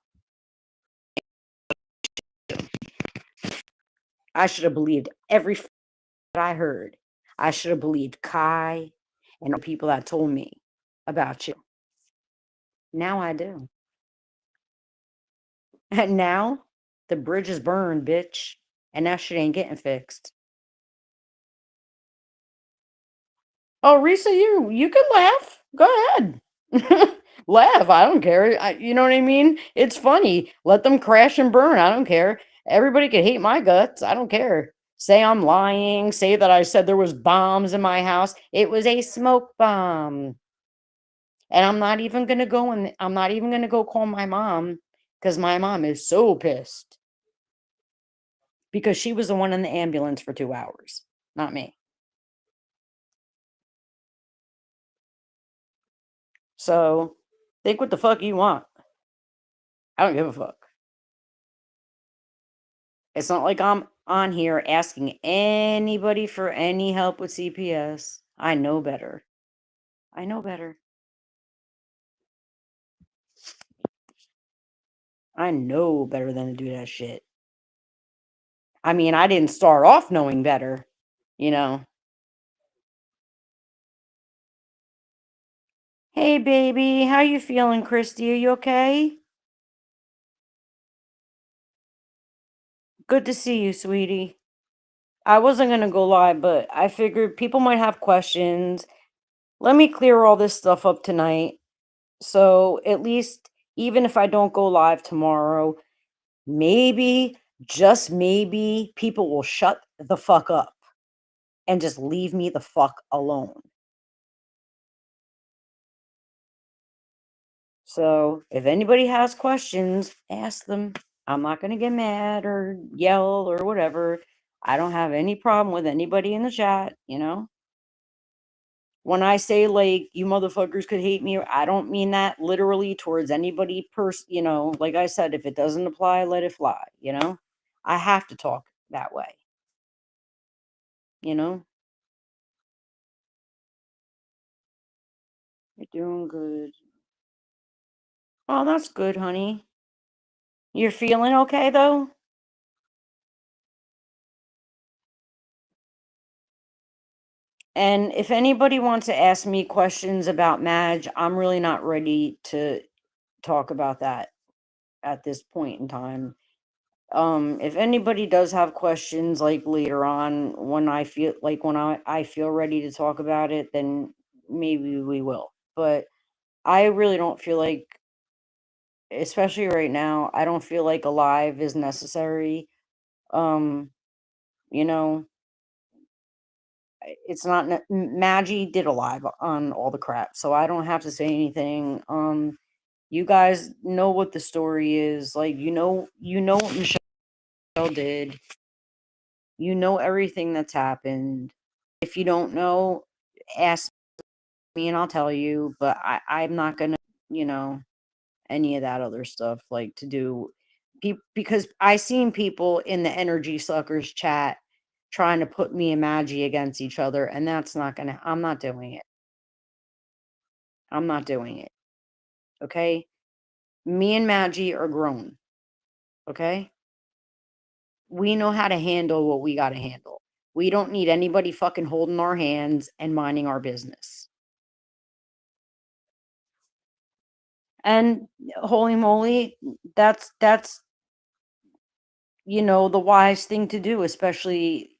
I should have believed every that I heard. I should have believed Kai and the people that told me about you. Now I do. And now the bridge is burned, bitch. And that shit ain't getting fixed. Oh, Risa, you can laugh. Go ahead. Laugh. I don't care. You know what I mean? It's funny. Let them crash and burn. I don't care. Everybody can hate my guts. I don't care. Say I'm lying. Say that I said there was bombs in my house. It was a smoke bomb. And I'm not even gonna go call my mom because my mom is so pissed because she was the one in the ambulance for 2 hours, not me. So think what the fuck you want. I don't give a fuck. It's not like I'm on here asking anybody for any help with CPS. I know better. I know better. I know better than to do that shit. I mean, I didn't start off knowing better, you know. Hey baby, how you feeling, Christy? Are you okay? Good to see you, sweetie. I wasn't gonna go live, but I figured people might have questions. Let me clear all this stuff up tonight. So at least even if I don't go live tomorrow, maybe, just maybe, people will shut the fuck up and just leave me the fuck alone. So if anybody has questions, ask them. I'm not going to get mad or yell or whatever. I don't have any problem with anybody in the chat, you know? When I say like you motherfuckers could hate me, I don't mean that literally towards anybody you know, like I said, if it doesn't apply, let it fly, you know? I have to talk that way, you know? You're doing good. Oh, that's good, honey. You're feeling okay though? And if anybody wants to ask me questions about Madge, I'm really not ready to talk about that at this point in time. If anybody does have questions like later on when I feel ready to talk about it, then maybe we will. But I really don't feel like, especially right now, I don't feel like a live is necessary. Um, you know, it's not Maggie did a live on all the crap, so I don't have to say anything. You guys know what the story is. Like you know what Michelle did. You know everything that's happened. If you don't know, ask me and I'll tell you, but I'm not gonna, you know, any of that other stuff like to do because I seen people in the energy suckers chat trying to put me and Maggie against each other, and that's not gonna I'm not doing it. I'm not doing it. Okay? Me and Maggie are grown. Okay? We know how to handle what we gotta handle. We don't need anybody fucking holding our hands and minding our business. And holy moly, that's you know the wise thing to do, especially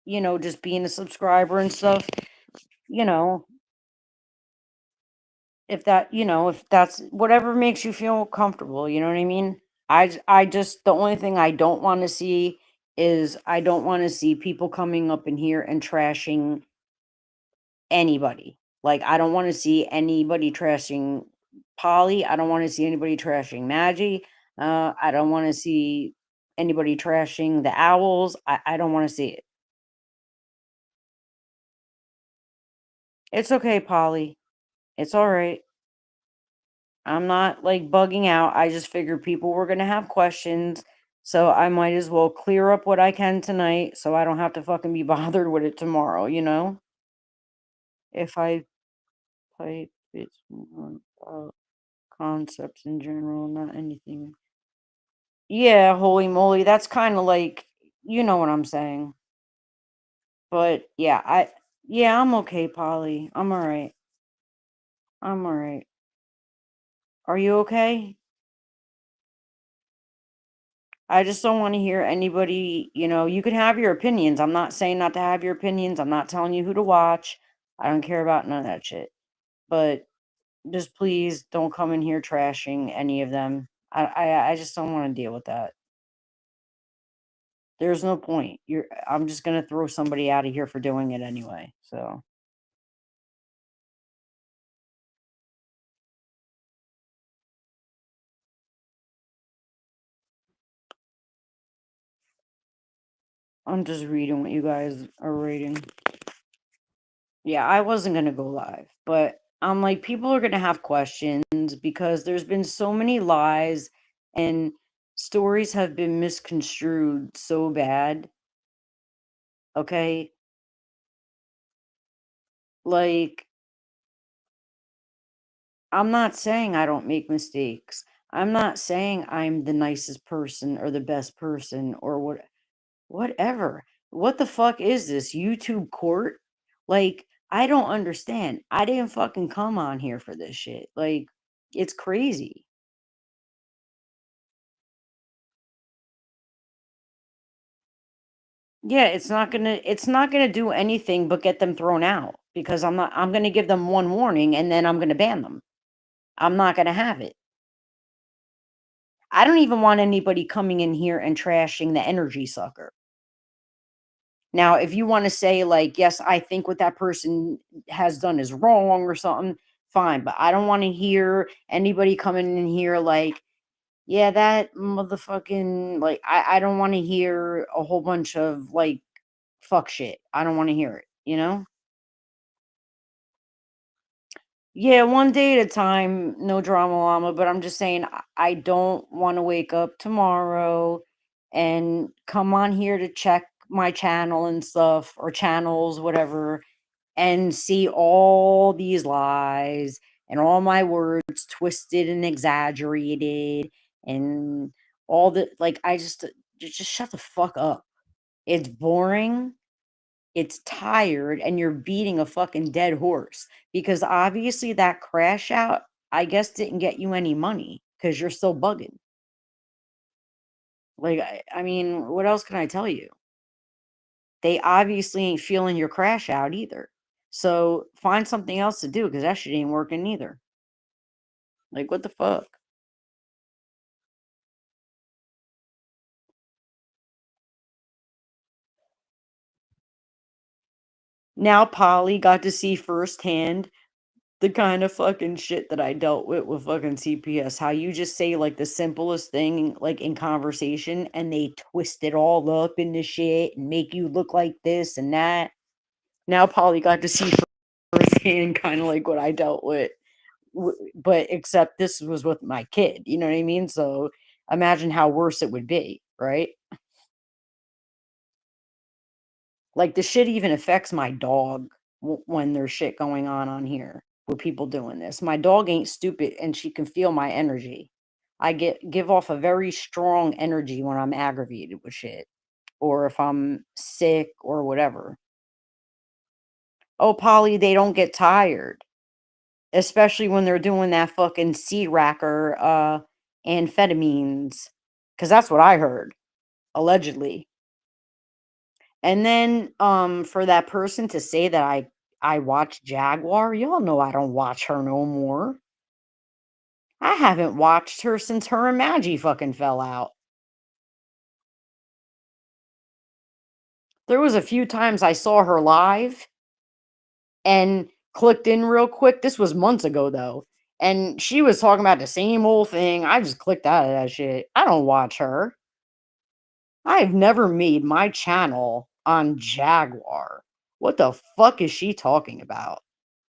you know just being a subscriber and stuff. You know, if that you know if that's whatever makes you feel comfortable. You know what I mean? I just the only thing I don't want to see is I don't want to see people coming up in here and trashing anybody. Like, I don't wanna see anybody trashing Polly, I don't wanna see anybody trashing Maggie, I don't wanna see anybody trashing the owls, I don't wanna see it. It's okay, Polly. It's alright. I'm not, like, bugging out, I just figured people were gonna have questions, so I might as well clear up what I can tonight so I don't have to fucking be bothered with it tomorrow, you know? If I type it's more about concepts in general, not anything. Yeah, holy moly, that's kinda like you know what I'm saying. But, yeah, I'm okay, Polly. I'm alright. I'm alright. Are you okay? I just don't wanna hear anybody you can have your opinions, I'm not saying not to have your opinions, I'm not telling you who to watch, I don't care about none of that shit. But, just please don't come in here trashing any of them. I just don't wanna deal with that. There's no point. I'm just gonna throw somebody out of here for doing it anyway, so I'm just reading what you guys are reading. Yeah, I wasn't gonna go live, but I'm like, people are gonna have questions because there's been so many lies and stories have been misconstrued so bad, okay? Like, I'm not saying I don't make mistakes. I'm not saying I'm the nicest person or the best person or whatever. What the fuck is this? YouTube court? Like, I don't understand. I didn't fucking come on here for this shit. Like, it's crazy. Yeah, it's not gonna do anything but get them thrown out because I'm gonna give them one warning and then I'm gonna ban them. I'm not gonna have it. I don't even want anybody coming in here and trashing the energy sucker. Now, if you want to say like, yes, I think what that person has done is wrong or something, fine. But I don't want to hear anybody coming in here like, yeah, that motherfucking like I don't want to hear a whole bunch of like fuck shit. I don't want to hear it? Yeah, one day at a time, no drama llama, but I'm just saying I don't want to wake up tomorrow and come on here to check my channel and stuff or channels, whatever, and see all these lies and all my words twisted and exaggerated and all the like I just shut the fuck up. It's boring, it's tired, and you're beating a fucking dead horse because obviously that crash out, I guess, didn't get you any money because you're still bugging. Like, I mean, what else can I tell you? They obviously ain't feeling your crash out either. So find something else to do because that shit ain't working either. Like, what the fuck? Now Polly got to see firsthand the kind of fucking shit that I dealt with fucking CPS. How you just say like the simplest thing like in conversation and they twist it all up into shit and make you look like this and that. Now Polly got to see firsthand kind of like what I dealt with, but except this was with my kid. You know what I mean? So imagine how worse it would be, right? Like the shit even affects my dog when there's shit going on here with people doing this. My dog ain't stupid and she can feel my energy. I give off a very strong energy when I'm aggravated with shit or if I'm sick or whatever. Oh, Polly, they don't get tired, especially when they're doing that fucking C-racker amphetamines cuz that's what I heard allegedly. And then, for that person to say that I watch Jaguar, y'all know I don't watch her no more. I haven't watched her since her and Maggie fucking fell out. There was a few times I saw her live and clicked in real quick. This was months ago though. And she was talking about the same old thing. I just clicked out of that shit. I don't watch her. I've never made my channel on Jaguar. What the fuck is she talking about?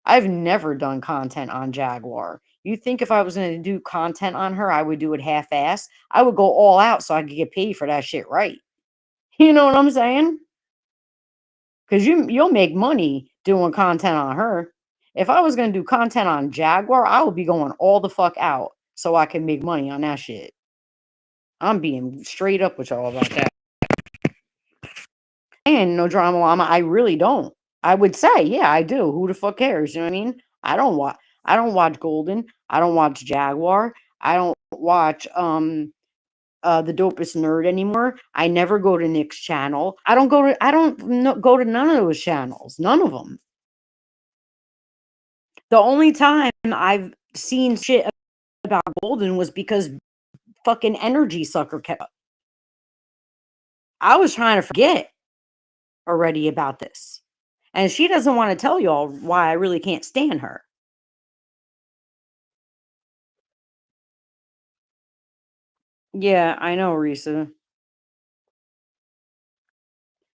I've never done content on Jaguar. You think if I was gonna do content on her, I would do it half-ass? I would go all out so I could get paid for that shit right. You know what I'm saying? Because you'll make money doing content on her. If I was gonna do content on Jaguar, I would be going all the fuck out so I can make money on that shit. I'm being straight up with y'all about that. And no drama llama, I really don't. I would say, yeah, I do. Who the fuck cares? You know what I mean? I don't watch Golden. I don't watch Jaguar. I don't watch the dopest nerd anymore. I never go to Nick's channel. I don't go to none of those channels. None of them. The only time I've seen shit about Golden was because fucking energy sucker kept up. I was trying to forget already about this. And she doesn't want to tell y'all why I really can't stand her. Yeah, I know, Risa.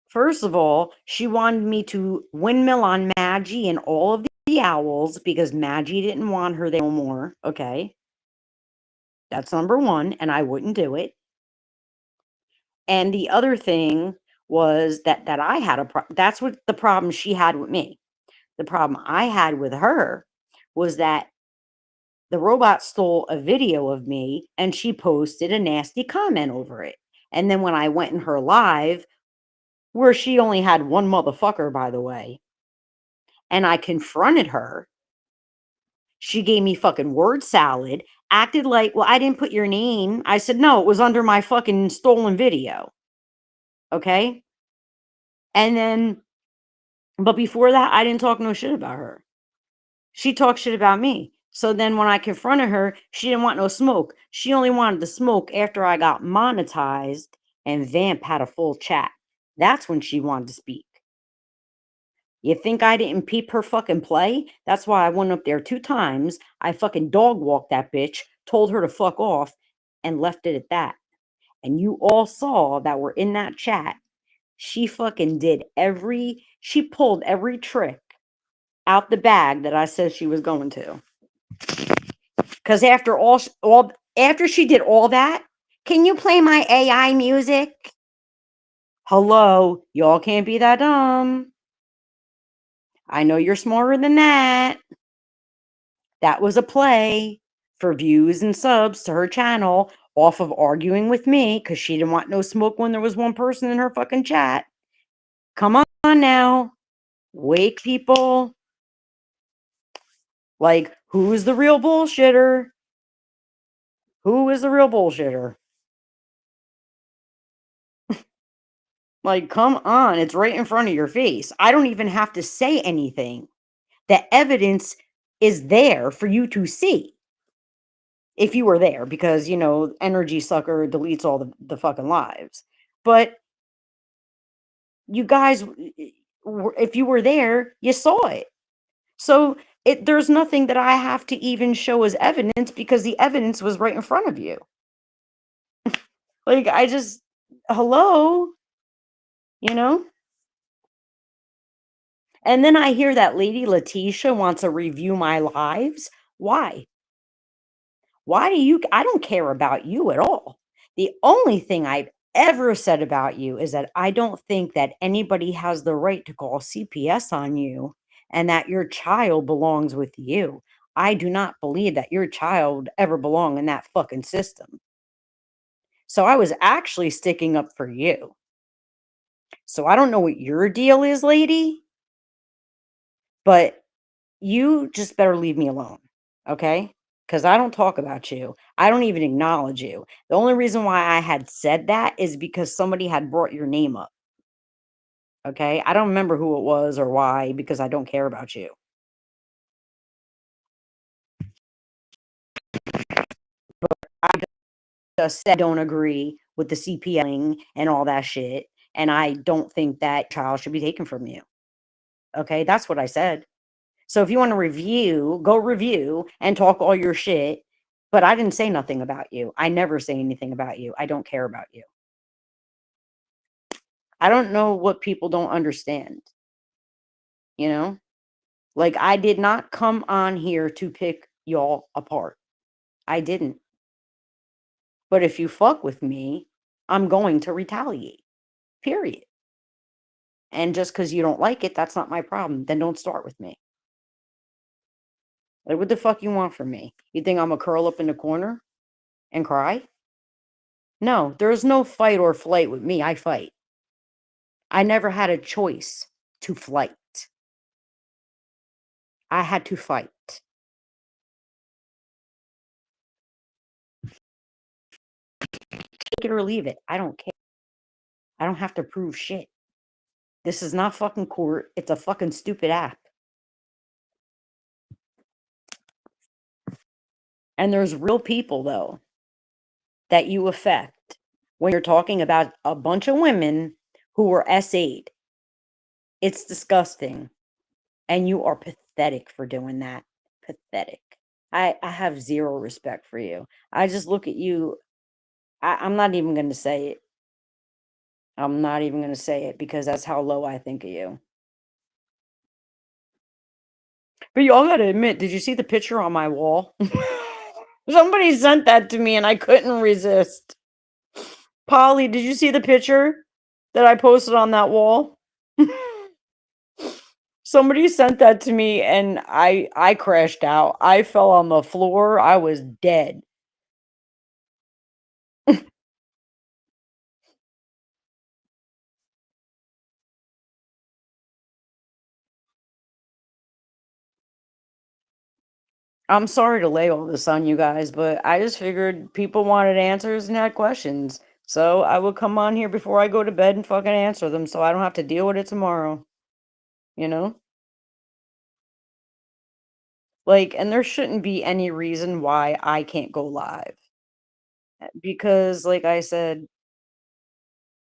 First of all, she wanted me to windmill on Maggie and all of the owls because Maggie didn't want her there no more. Okay. That's number one, and I wouldn't do it. And the other thing was that I had that's what the problem she had with me. The problem I had with her was that the robot stole a video of me and she posted a nasty comment over it. And then when I went in her live, where she only had one motherfucker, by the way, and I confronted her, she gave me fucking word salad, acted like, well, I didn't put your name. I said, no, it was under my fucking stolen video. Okay. And then, but before that, I didn't talk no shit about her. She talked shit about me. So then when I confronted her, she didn't want no smoke. She only wanted the smoke after I got monetized and Vamp had a full chat. That's when she wanted to speak. You think I didn't peep her fucking play? That's why I went up there 2 times. I fucking dog walked that bitch, told her to fuck off, and left it at that. And you all saw that were in that chat. She fucking she pulled every trick out the bag that I said she was going to. Because after she did all that, can you play my AI music? Hello, y'all can't be that dumb. I know you're smarter than that. That was a play for views and subs to her channel off of arguing with me because she didn't want no smoke when there was one person in her fucking chat. Come on now. Wake people. Like, who is the real bullshitter? Who is the real bullshitter? Like, come on. It's right in front of your face. I don't even have to say anything. The evidence is there for you to see. If you were there, because, energy sucker deletes all the fucking lives. But you guys, if you were there, you saw it. So there's nothing that I have to even show as evidence because the evidence was right in front of you. Like, hello, you know? And then I hear that lady Letitia wants to review my lives. Why? I don't care about you at all. The only thing I've ever said about you is that I don't think that anybody has the right to call CPS on you and that your child belongs with you. I do not believe that your child ever belonged in that fucking system. So I was actually sticking up for you. So I don't know what your deal is, lady, but you just better leave me alone, okay? Because I don't talk about you. I don't even acknowledge you. The only reason why I had said that is because somebody had brought your name up, okay? I don't remember who it was or why because I don't care about you. I just said I don't agree with the CPLing and all that shit, and I don't think that child should be taken from you, okay? That's what I said. So if you want to review, go review and talk all your shit. But I didn't say nothing about you. I never say anything about you. I don't care about you. I don't know what people don't understand. You know? Like, I did not come on here to pick y'all apart. I didn't. But if you fuck with me, I'm going to retaliate. Period. And just because you don't like it, that's not my problem. Then don't start with me. Like, what the fuck you want from me? You think I'm gonna curl up in the corner and cry? No, there's no fight or flight with me. I fight. I never had a choice to flight. I had to fight. Take it or leave it. I don't care. I don't have to prove shit. This is not fucking court. It's a fucking stupid app. And there's real people, though, that you affect when you're talking about a bunch of women who were SA'd. It's disgusting. And you are pathetic for doing that. Pathetic. I have zero respect for you. I just look at you. I'm not even going to say it. I'm not even going to say it because that's how low I think of you. But y'all got to admit, did you see the picture on my wall? Somebody sent that to me and I couldn't resist. Polly, did you see the picture that I posted on that wall? Somebody sent that to me and I crashed out. I fell on the floor. I was dead. I'm sorry to lay all this on you guys, but I just figured people wanted answers and had questions. So I would come on here before I go to bed and fucking answer them so I don't have to deal with it tomorrow. You know? Like, and there shouldn't be any reason why I can't go live. Because, like I said,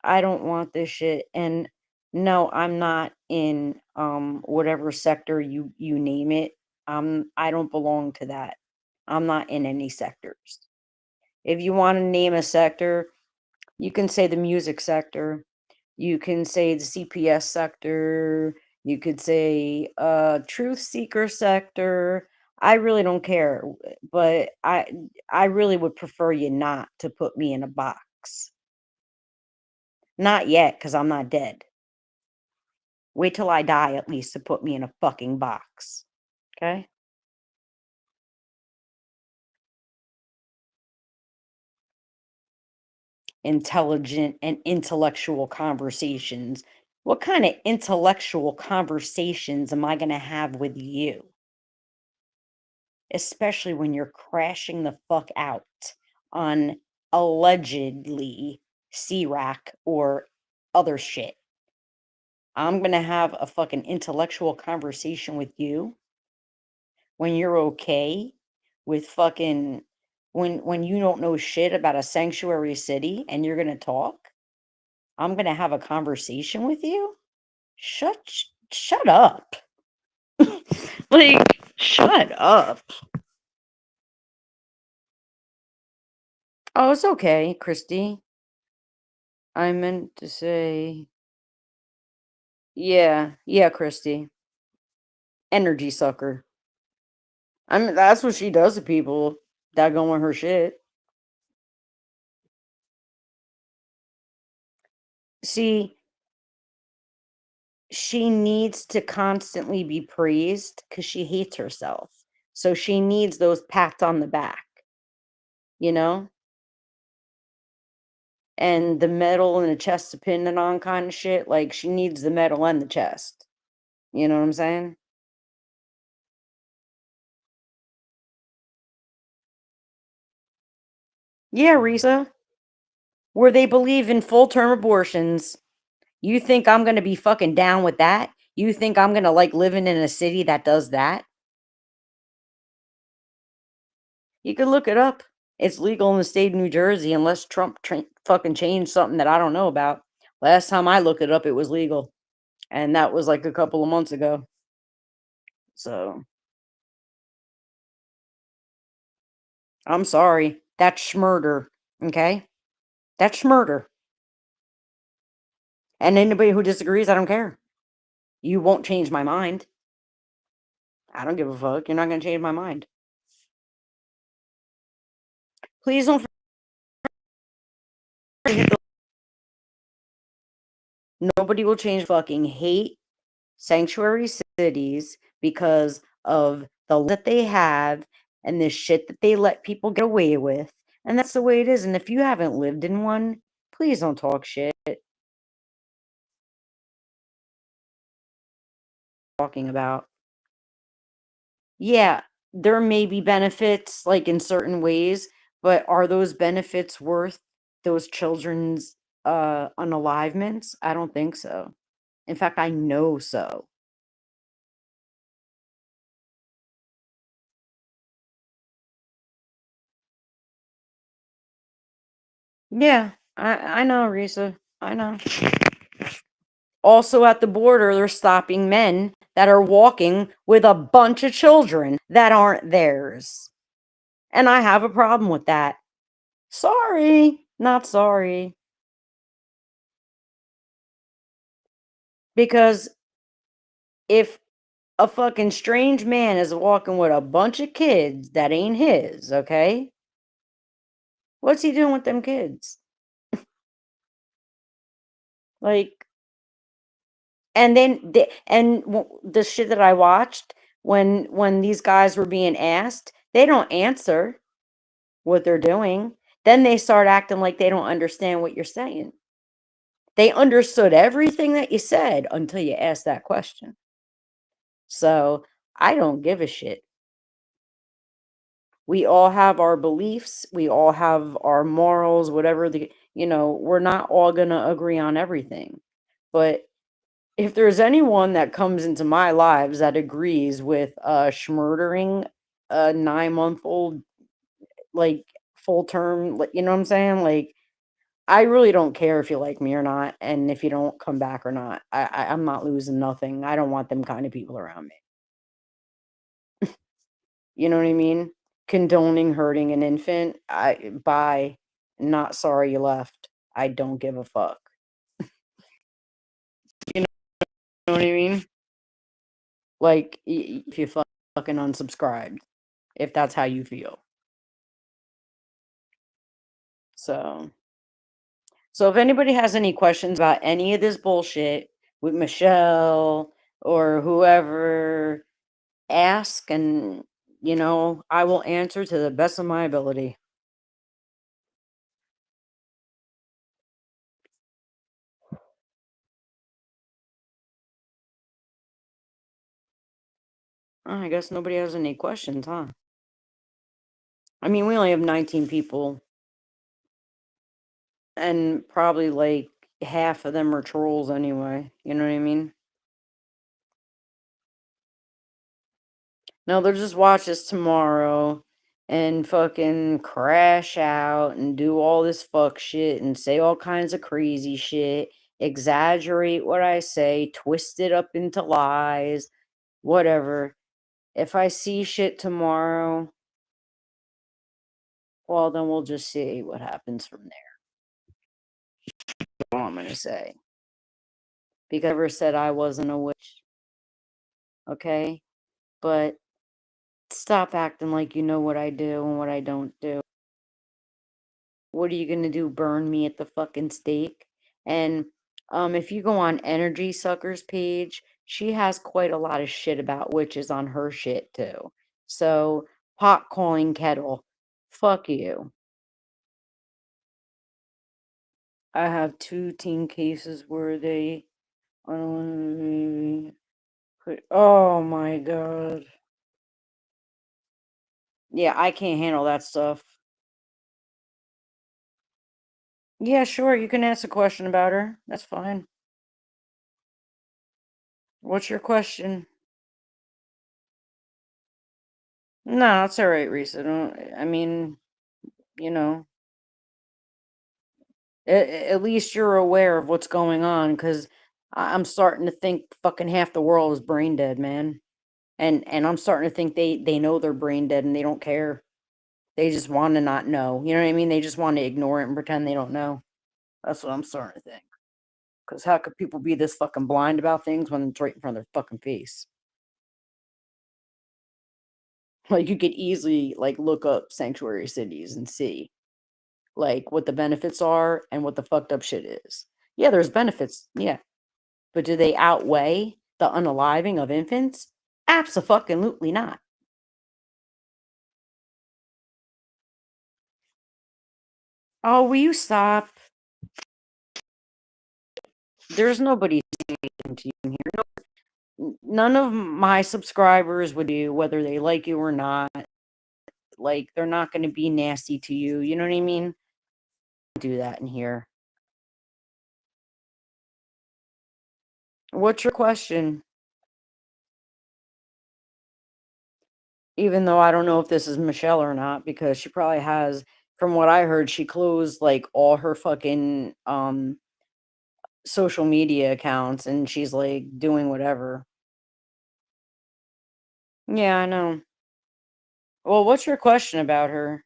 I don't want this shit. And no, I'm not in whatever sector you name it. I don't belong to that. I'm not in any sectors. If you want to name a sector, you can say the music sector, you can say the CPS sector, you could say truth seeker sector. I really don't care, but I really would prefer you not to put me in a box. Not yet, cuz I'm not dead. Wait till I die at least to put me in a fucking box. Okay? Intelligent and intellectual conversations. What kind of intellectual conversations am I going to have with you? Especially when you're crashing the fuck out on allegedly C-Rack or other shit. I'm going to have a fucking intellectual conversation with you when you're okay with fucking when you don't know shit about a sanctuary city and you're going to talk. I'm going to have a conversation with you? Shut up. Like, shut up. Oh, it's okay, Christy. I meant to say, yeah, Christy. Energy sucker. I mean, that's what she does to people that go on her shit. See, she needs to constantly be praised because she hates herself. So she needs those pats on the back, you know? And the medal and the chest dependent on kind of shit. Like, she needs the medal and the chest. You know what I'm saying? Yeah, Risa. Where they believe in full term abortions. You think I'm gonna be fucking down with that? You think I'm gonna like living in a city that does that? You can look it up. It's legal in the state of New Jersey unless Trump fucking changed something that I don't know about. Last time I looked it up, it was legal. And that was like a couple of months ago. So I'm sorry. That's murder. Okay? That's murder. And anybody who disagrees, I don't care. You won't change my mind. I don't give a fuck. You're not going to change my mind. Please don't forget nobody will change fucking hate sanctuary cities because of the that they have and the shit that they let people get away with. And that's the way it is. And if you haven't lived in one, please don't talk shit talking about. Yeah, there may be benefits like in certain ways, but are those benefits worth those children's unalivements? I don't think so. In fact, I know so. Yeah, I know, Risa. I know. Also at the border, they're stopping men that are walking with a bunch of children that aren't theirs. And I have a problem with that. Sorry, not sorry. Because if A fucking strange man is walking with a bunch of kids that ain't his, okay? What's he doing with them kids? Like, and then the shit that I watched when these guys were being asked, they don't answer what they're doing. Then they start acting like they don't understand what you're saying. They understood everything that you said until you asked that question. So I don't give a shit. We all have our beliefs, we all have our morals, whatever we're not all going to agree on everything. But if there's anyone that comes into my lives that agrees with schmurdering a 9-month-old, like, full term, like, you know what I'm saying? Like, I really don't care if you like me or not, and if you don't come back or not. I'm not losing nothing. I don't want them kind of people around me. You know what I mean? Condoning hurting an infant, bye. Not sorry you left. I don't give a fuck. You know what I mean? Like, if you fucking unsubscribed, if that's how you feel. So, so if anybody has any questions about any of this bullshit with Michelle or whoever, ask, and I will answer to the best of my ability. I guess nobody has any questions, huh? I mean, we only have 19 people, and probably like half of them are trolls anyway. You know what I mean? No, they'll just watch us tomorrow and fucking crash out and do all this fuck shit and say all kinds of crazy shit, exaggerate what I say, twist it up into lies, whatever. If I see shit tomorrow, well, then we'll just see what happens from there. That's all I'm gonna say. Because I never said I wasn't a witch, okay? But stop acting like you know what I do and what I don't do. What are you gonna do? Burn me at the fucking stake? And if you go on Energy Sucker's page, she has quite a lot of shit about witches on her shit too. So pot calling kettle, fuck you. I have 2 teen cases where they oh my god. Yeah, I can't handle that stuff. Yeah, sure, you can ask a question about her. That's fine. What's your question? No, it's all right, Risa. I mean, you know, at least you're aware of what's going on, because I'm starting to think fucking half the world is brain dead, man. And I'm starting to think they know they're brain dead and they don't care. They just want to not know. You know what I mean? They just want to ignore it and pretend they don't know. That's what I'm starting to think. Because how could people be this fucking blind about things when it's right in front of their fucking face? Like, you could easily, like, look up sanctuary cities and see, like, what the benefits are and what the fucked up shit is. Yeah, there's benefits, yeah, but do they outweigh the unaliving of infants? Abso-fucking-lutely not. Oh, will you stop? There's nobody saying to you here. None of my subscribers would do, whether they like you or not. Like, they're not gonna be nasty to you, you know what I mean? Do that in here. What's your question? Even though I don't know if this is Michelle or not, because she probably has, from what I heard, she closed, like, all her fucking, social media accounts, and she's, like, doing whatever. Yeah, I know. Well, what's your question about her?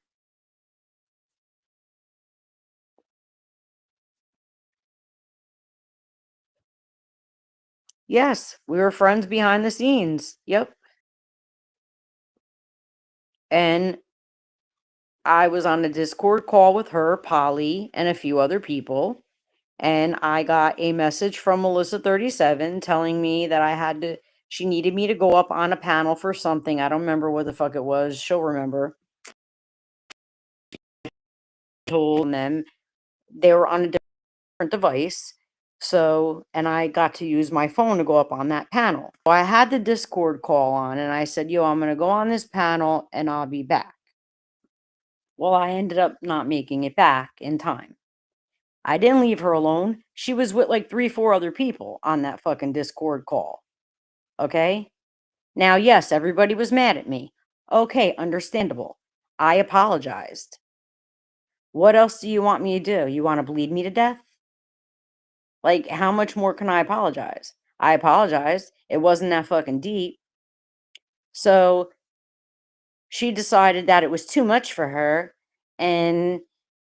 Yes, we were friends behind the scenes. Yep. And I was on a Discord call with her, Polly, and a few other people. And I got a message from Melissa37 telling me that she needed me to go up on a panel for something. I don't remember what the fuck it was. She'll remember. Told them they were on a different device. So, and I got to use my phone to go up on that panel. So I had the Discord call on and I said, yo, I'm going to go on this panel and I'll be back. Well, I ended up not making it back in time. I didn't leave her alone. She was with like 3, 4 other people on that fucking Discord call. Okay? Now, yes, everybody was mad at me. Okay, understandable. I apologized. What else do you want me to do? You want to bleed me to death? Like, how much more can I apologize? I apologized. It wasn't that fucking deep. So she decided that it was too much for her and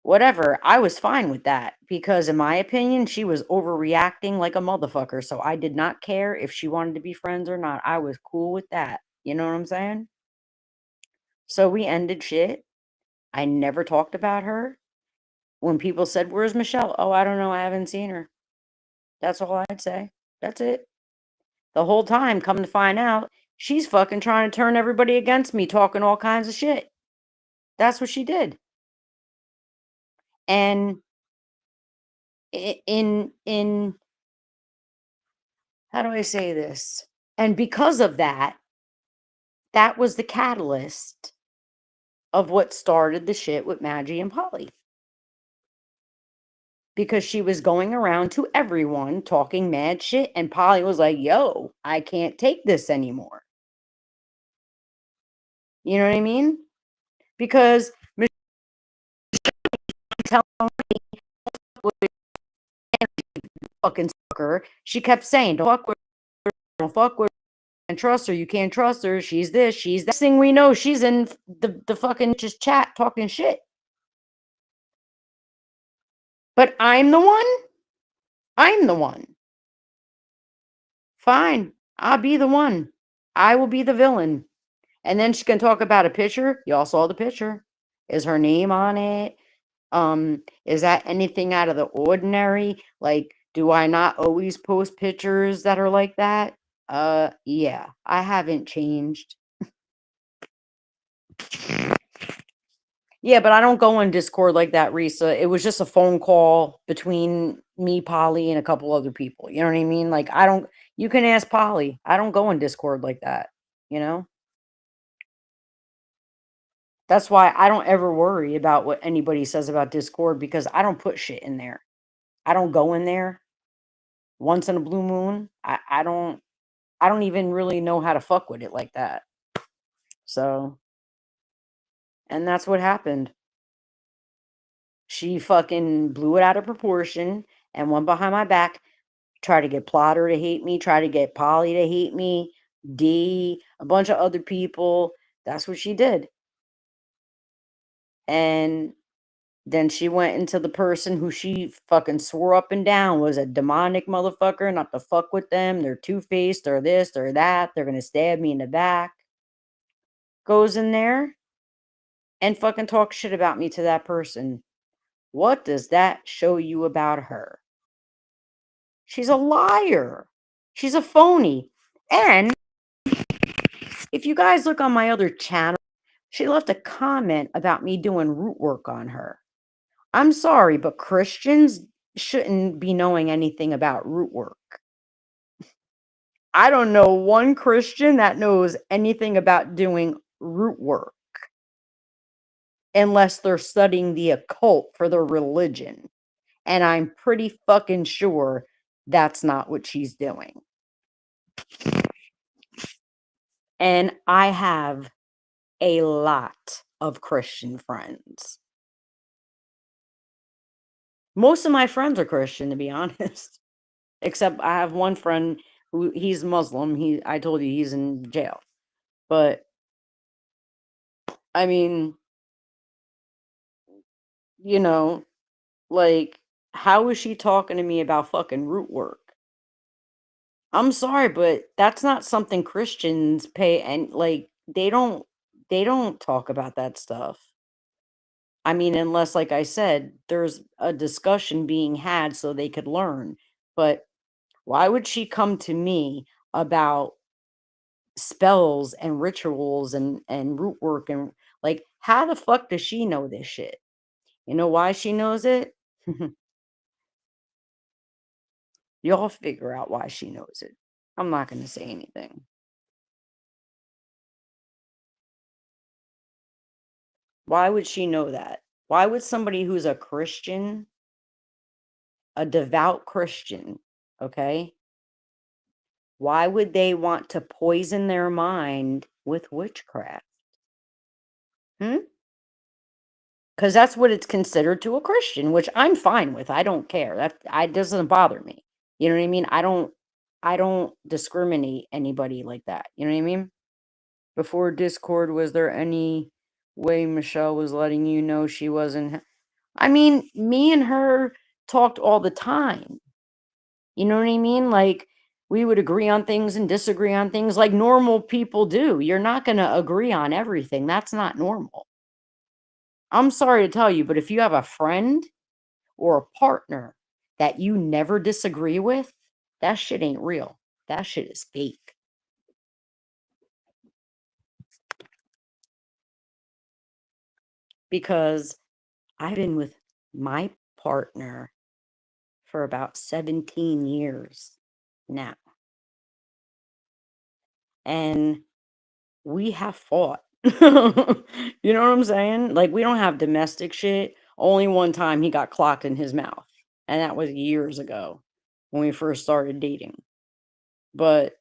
whatever. I was fine with that because, in my opinion, she was overreacting like a motherfucker. So I did not care if she wanted to be friends or not. I was cool with that. You know what I'm saying? So we ended shit. I never talked about her. When people said, "Where's Michelle?" "Oh, I don't know. I haven't seen her." That's all I'd say. That's it. The whole time, come to find out, she's fucking trying to turn everybody against me, talking all kinds of shit. That's what she did. And in how do I say this? And because of that, that was the catalyst of what started the shit with Maggie and Polly. Because she was going around to everyone talking mad shit, and Polly was like, yo, I can't take this anymore. You know what I mean? Because Michelle fucking sucker, she kept saying, don't fuck with her, and trust her, you can't trust her, she's this, she's that. Next thing we know, she's in the fucking just chat talking shit. But I'm the one? I'm the one. Fine. I'll be the one. I will be the villain. And then she can talk about a picture. Y'all saw the picture. Is her name on it? Is that anything out of the ordinary? Like, do I not always post pictures that are like that? Yeah. I haven't changed. Yeah, but I don't go in Discord like that, Risa. It was just a phone call between me, Polly, and a couple other people. You know what I mean? Like, I don't, you can ask Polly. I don't go in Discord like that, you know? That's why I don't ever worry about what anybody says about Discord because I don't put shit in there. I don't go in there once in a blue moon. I don't even really know how to fuck with it like that. So, and that's what happened. She fucking blew it out of proportion and went behind my back, tried to get Plotter to hate me, tried to get Polly to hate me, D, a bunch of other people. That's what she did. And then she went into the person who she fucking swore up and down was a demonic motherfucker, not to fuck with them. They're two-faced, they're this, they're that. They're gonna stab me in the back. Goes in there and fucking talks shit about me to that person. What does that show you about her? She's a liar. She's a phony. And if you guys look on my other channel, she left a comment about me doing root work on her. I'm sorry, but Christians shouldn't be knowing anything about root work. I don't know one Christian that knows anything about doing root work unless they're studying the occult for their religion. And I'm pretty fucking sure that's not what she's doing. And I have a lot of Christian friends. Most of my friends are Christian, to be honest. Except I have one friend who he's Muslim. I told you he's in jail. But I mean, you know, like, how is she talking to me about fucking root work? I'm sorry, but that's not something Christians pay, and like they don't talk about that stuff. I mean, unless, like I said, there's a discussion being had so they could learn. But why would she come to me about spells and rituals and root work, and like, how the fuck does she know this shit? You know why she knows it? Y'all figure out why she knows it. I'm not going to say anything. Why would she know that? Why would somebody who's a Christian, a devout Christian, okay? Why would they want to poison their mind with witchcraft? Hmm? Because that's what it's considered to a Christian, which I'm fine with. I don't care. That I doesn't bother me. You know what I mean? I don't discriminate anybody like that. You know what I mean? Before Discord, was there any way Michelle was letting you know she wasn't? I mean, me and her talked all the time. You know what I mean? Like, we would agree on things and disagree on things like normal people do. You're not going to agree on everything. That's not normal. I'm sorry to tell you, but if you have a friend or a partner that you never disagree with, that shit ain't real. That shit is fake. Because I've been with my partner for about 17 years now. And we have fought. You know what I'm saying? Like, we don't have domestic shit. Only one time he got clocked in his mouth, and that was years ago when we first started dating. But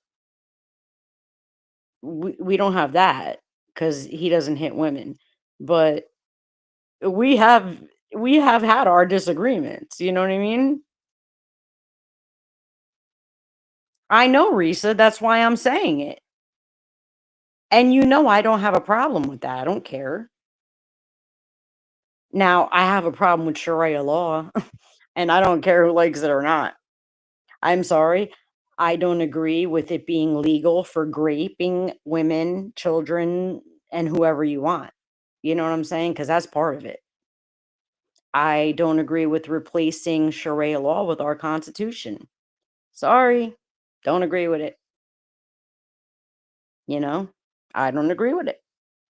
we don't have that because he doesn't hit women. But we have we have had our disagreements, you know what I mean? I know, Risa, that's why I'm saying it. And you know I don't have a problem with that. I don't care. Now, I have a problem with Sharia law, and I don't care who likes it or not. I'm sorry. I don't agree with it being legal for raping women, children, and whoever you want. You know what I'm saying? Because that's part of it. I don't agree with replacing Sharia law with our Constitution. Sorry. Don't agree with it. You know? I don't agree with it.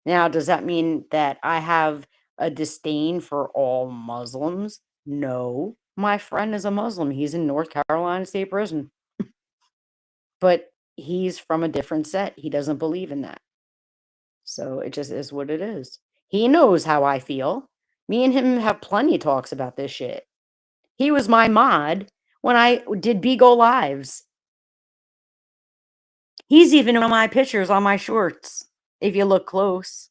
Now, does that mean that I have a disdain for all Muslims? No. My friend is a Muslim. He's in North Carolina State Prison, but he's from a different set. He doesn't believe in that. So it just is what it is. He knows how I feel. Me and him have plenty of talks about this shit. He was my mod when I did Beagle Lives. He's even in my pictures on my shorts, if you look close.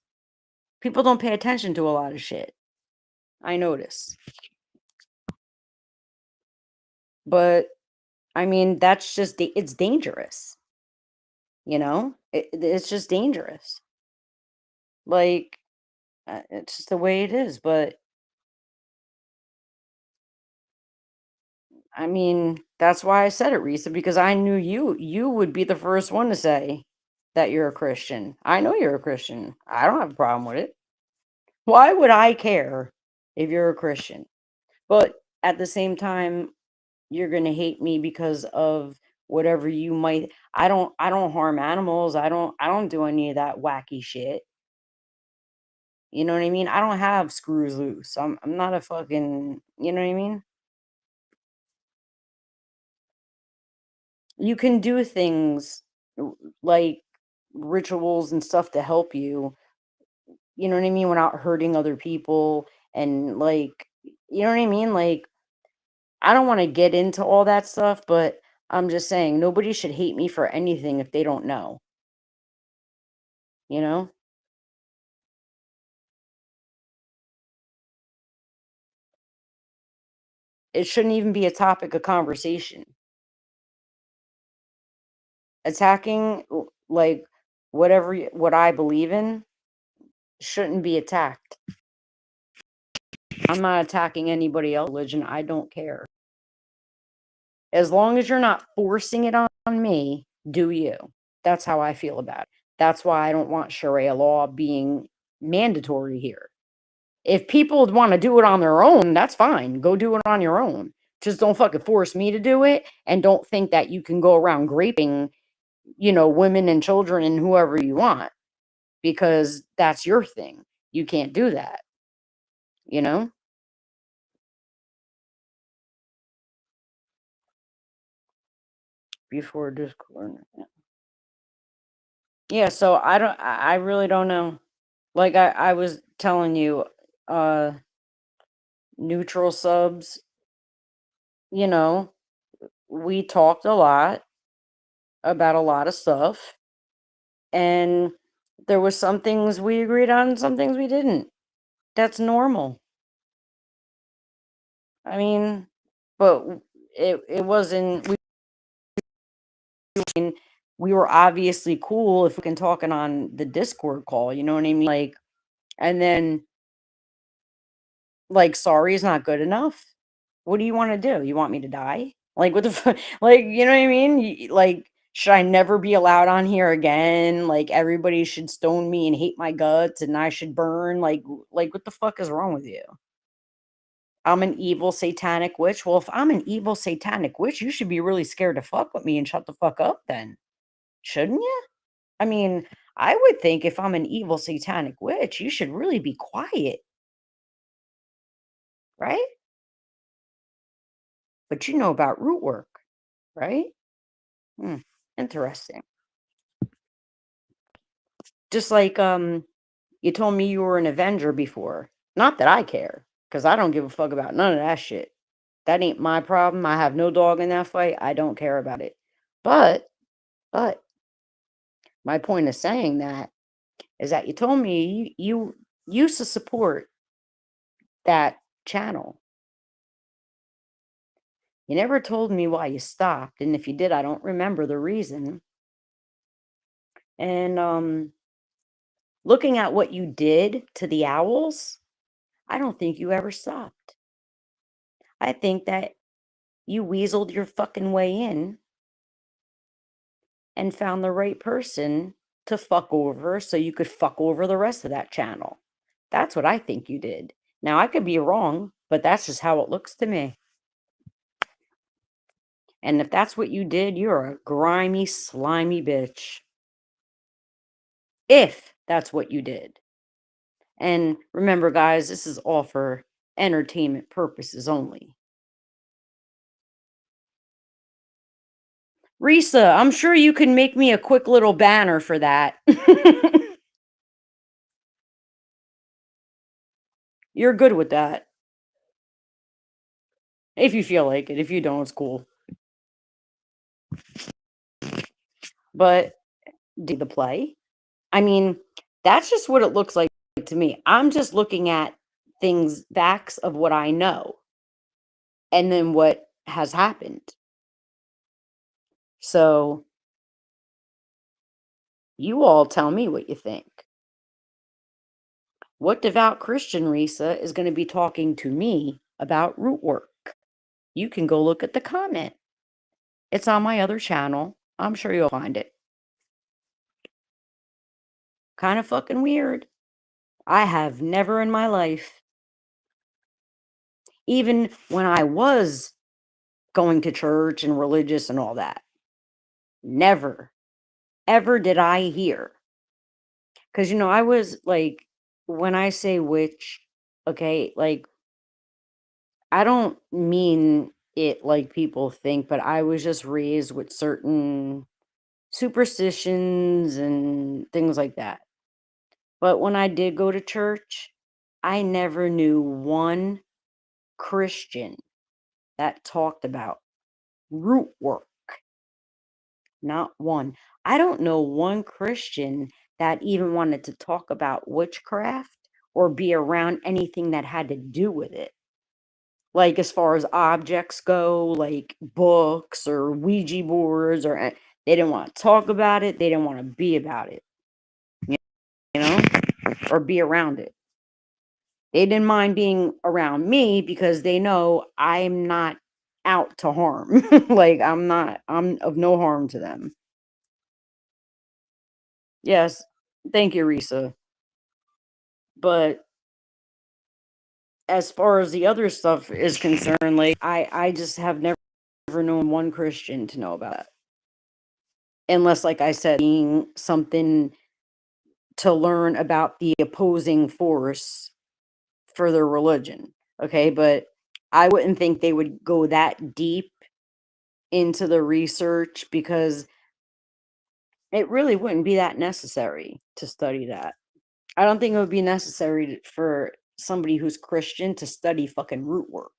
People don't pay attention to a lot of shit. I notice. But I mean, that's just it's dangerous, you know? It's just dangerous. Like, it's just the way it is, but I mean, that's why I said it, Risa, because I knew you would be the first one to say that you're a Christian. I know you're a Christian. I don't have a problem with it. Why would I care if you're a Christian? But at the same time, you're gonna hate me because of whatever you might. I don't harm animals. I don't do any of that wacky shit. You know what I mean? I don't have screws loose. I'm not a fucking, you know what I mean? You can do things like rituals and stuff to help you know what I mean, without hurting other people, and like, you know what I mean? Like, I don't want to get into all that stuff, but I'm just saying nobody should hate me for anything if they don't know, you know? It shouldn't even be a topic of conversation. Attacking like what I believe in shouldn't be attacked. I'm not attacking anybody else's religion. I don't care. As long as you're not forcing it on me, do you. That's how I feel about it. That's why I don't want Sharia law being mandatory here. If people want to do it on their own, that's fine. Go do it on your own. Just don't fucking force me to do it, and don't think that you can go around raping, women and children and whoever you want, because that's your thing. You can't do that, you know? Before Discord. Yeah, so I really don't know. Like I was telling you, uh neutral subs, you know, we talked a lot about a lot of stuff, and there was some things we agreed on and some things we didn't. That's normal. I mean, but it wasn't we were obviously cool if we can talking on the Discord call, you know what I mean? Like, and then like sorry is not good enough. What do you want to do? You want me to die? Like what the like, you know what I mean? Like, should I never be allowed on here again? Like everybody should stone me and hate my guts and I should burn? Like what the fuck is wrong with you? I'm an evil satanic witch. Well, if I'm an evil satanic witch, you should be really scared to fuck with me and shut the fuck up then. Shouldn't you? I mean, I would think if I'm an evil satanic witch, you should really be quiet, right? But you know about root work, right? Hmm, interesting. Just like you told me you were an Avenger before. Not that I care, because I don't give a fuck about none of that shit. That ain't my problem. I have no dog in that fight. I don't care about it. But but my point of saying that is that you told me you used to support that channel. You never told me why you stopped, and if you did, I don't remember the reason. And looking at what you did to the owls, I don't think you ever stopped. I think that you weaseled your fucking way in and found the right person to fuck over so you could fuck over the rest of that channel. That's what I think you did. Now, I could be wrong, but that's just how it looks to me. And if that's what you did, you're a grimy, slimy bitch. If that's what you did. And remember, guys, this is all for entertainment purposes only. Risa, I'm sure you can make me a quick little banner for that. You're good with that. If you feel like it. If you don't, it's cool. But do the play? I mean, that's just what it looks like to me. I'm just looking at things, facts of what I know, and then what has happened. So you all tell me what you think. What devout Christian Risa is going to be talking to me about root work? You can go look at the comment. It's on my other channel. I'm sure you'll find it. Kind of fucking weird. I have never in my life, even when I was going to church and religious and all that, never, ever did I hear. Because, I was like, when I say witch, okay, like, I don't mean it like people think, but I was just raised with certain superstitions and things like that. But when I did go to church, I never knew one Christian that talked about root work. Not one. I don't know one Christian that even wanted to talk about witchcraft or be around anything that had to do with it. Like as far as objects go, like books or Ouija boards, they didn't want to talk about it. They didn't want to be about it, you know, or be around it. They didn't mind being around me because they know I'm not out to harm. Like, I'm of no harm to them. Yes. Thank you, Risa. But as far as the other stuff is concerned, like, I just have never known one Christian to know about it. Unless, like I said, being something to learn about the opposing force for their religion. Okay, but I wouldn't think they would go that deep into the research because it really wouldn't be that necessary to study that. I don't think it would be necessary for somebody who's Christian to study fucking root work.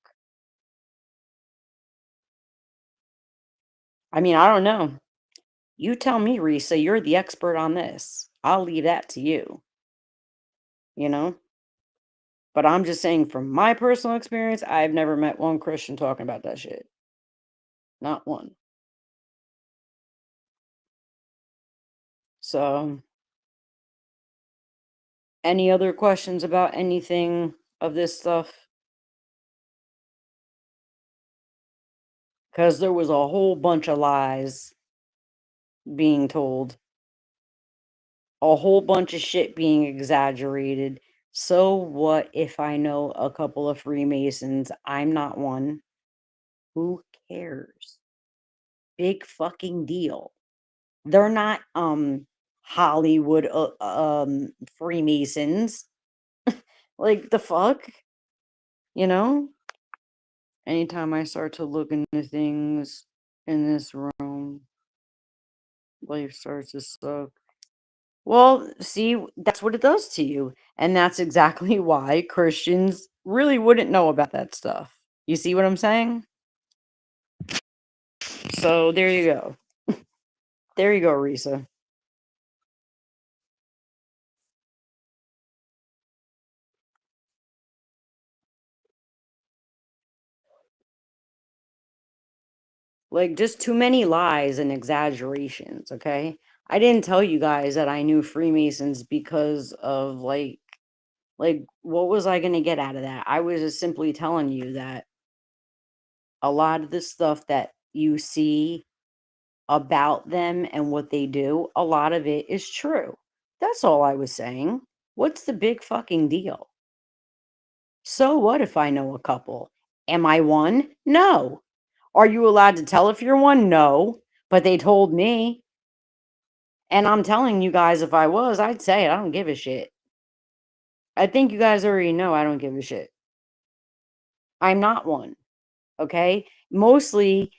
I mean, I don't know. You tell me, Risa, you're the expert on this. I'll leave that to you, you know? But I'm just saying from my personal experience, I've never met one Christian talking about that shit. Not one. So, any other questions about anything of this stuff? Because there was a whole bunch of lies being told, a whole bunch of shit being exaggerated. So, what if I know a couple of Freemasons? I'm not one. Who cares? Big fucking deal. They're not Hollywood Freemasons. Like the fuck, you know? Anytime I start to look into things in this room, life starts to suck. Well, see, that's what it does to you. And that's exactly why Christians really wouldn't know about that stuff. You see what I'm saying? So there you go. There you go, Risa. Like, just too many lies and exaggerations, okay? I didn't tell you guys that I knew Freemasons because of like what was I going to get out of that? I was just simply telling you that a lot of the stuff that you see about them and what they do, a lot of it is true. That's all I was saying. What's the big fucking deal? So what if I know a couple? Am I one? No. Are you allowed to tell if you're one? No. But they told me. And I'm telling you guys, if I was, I'd say it. I don't give a shit. I think you guys already know I don't give a shit. I'm not one. Okay? Mostly,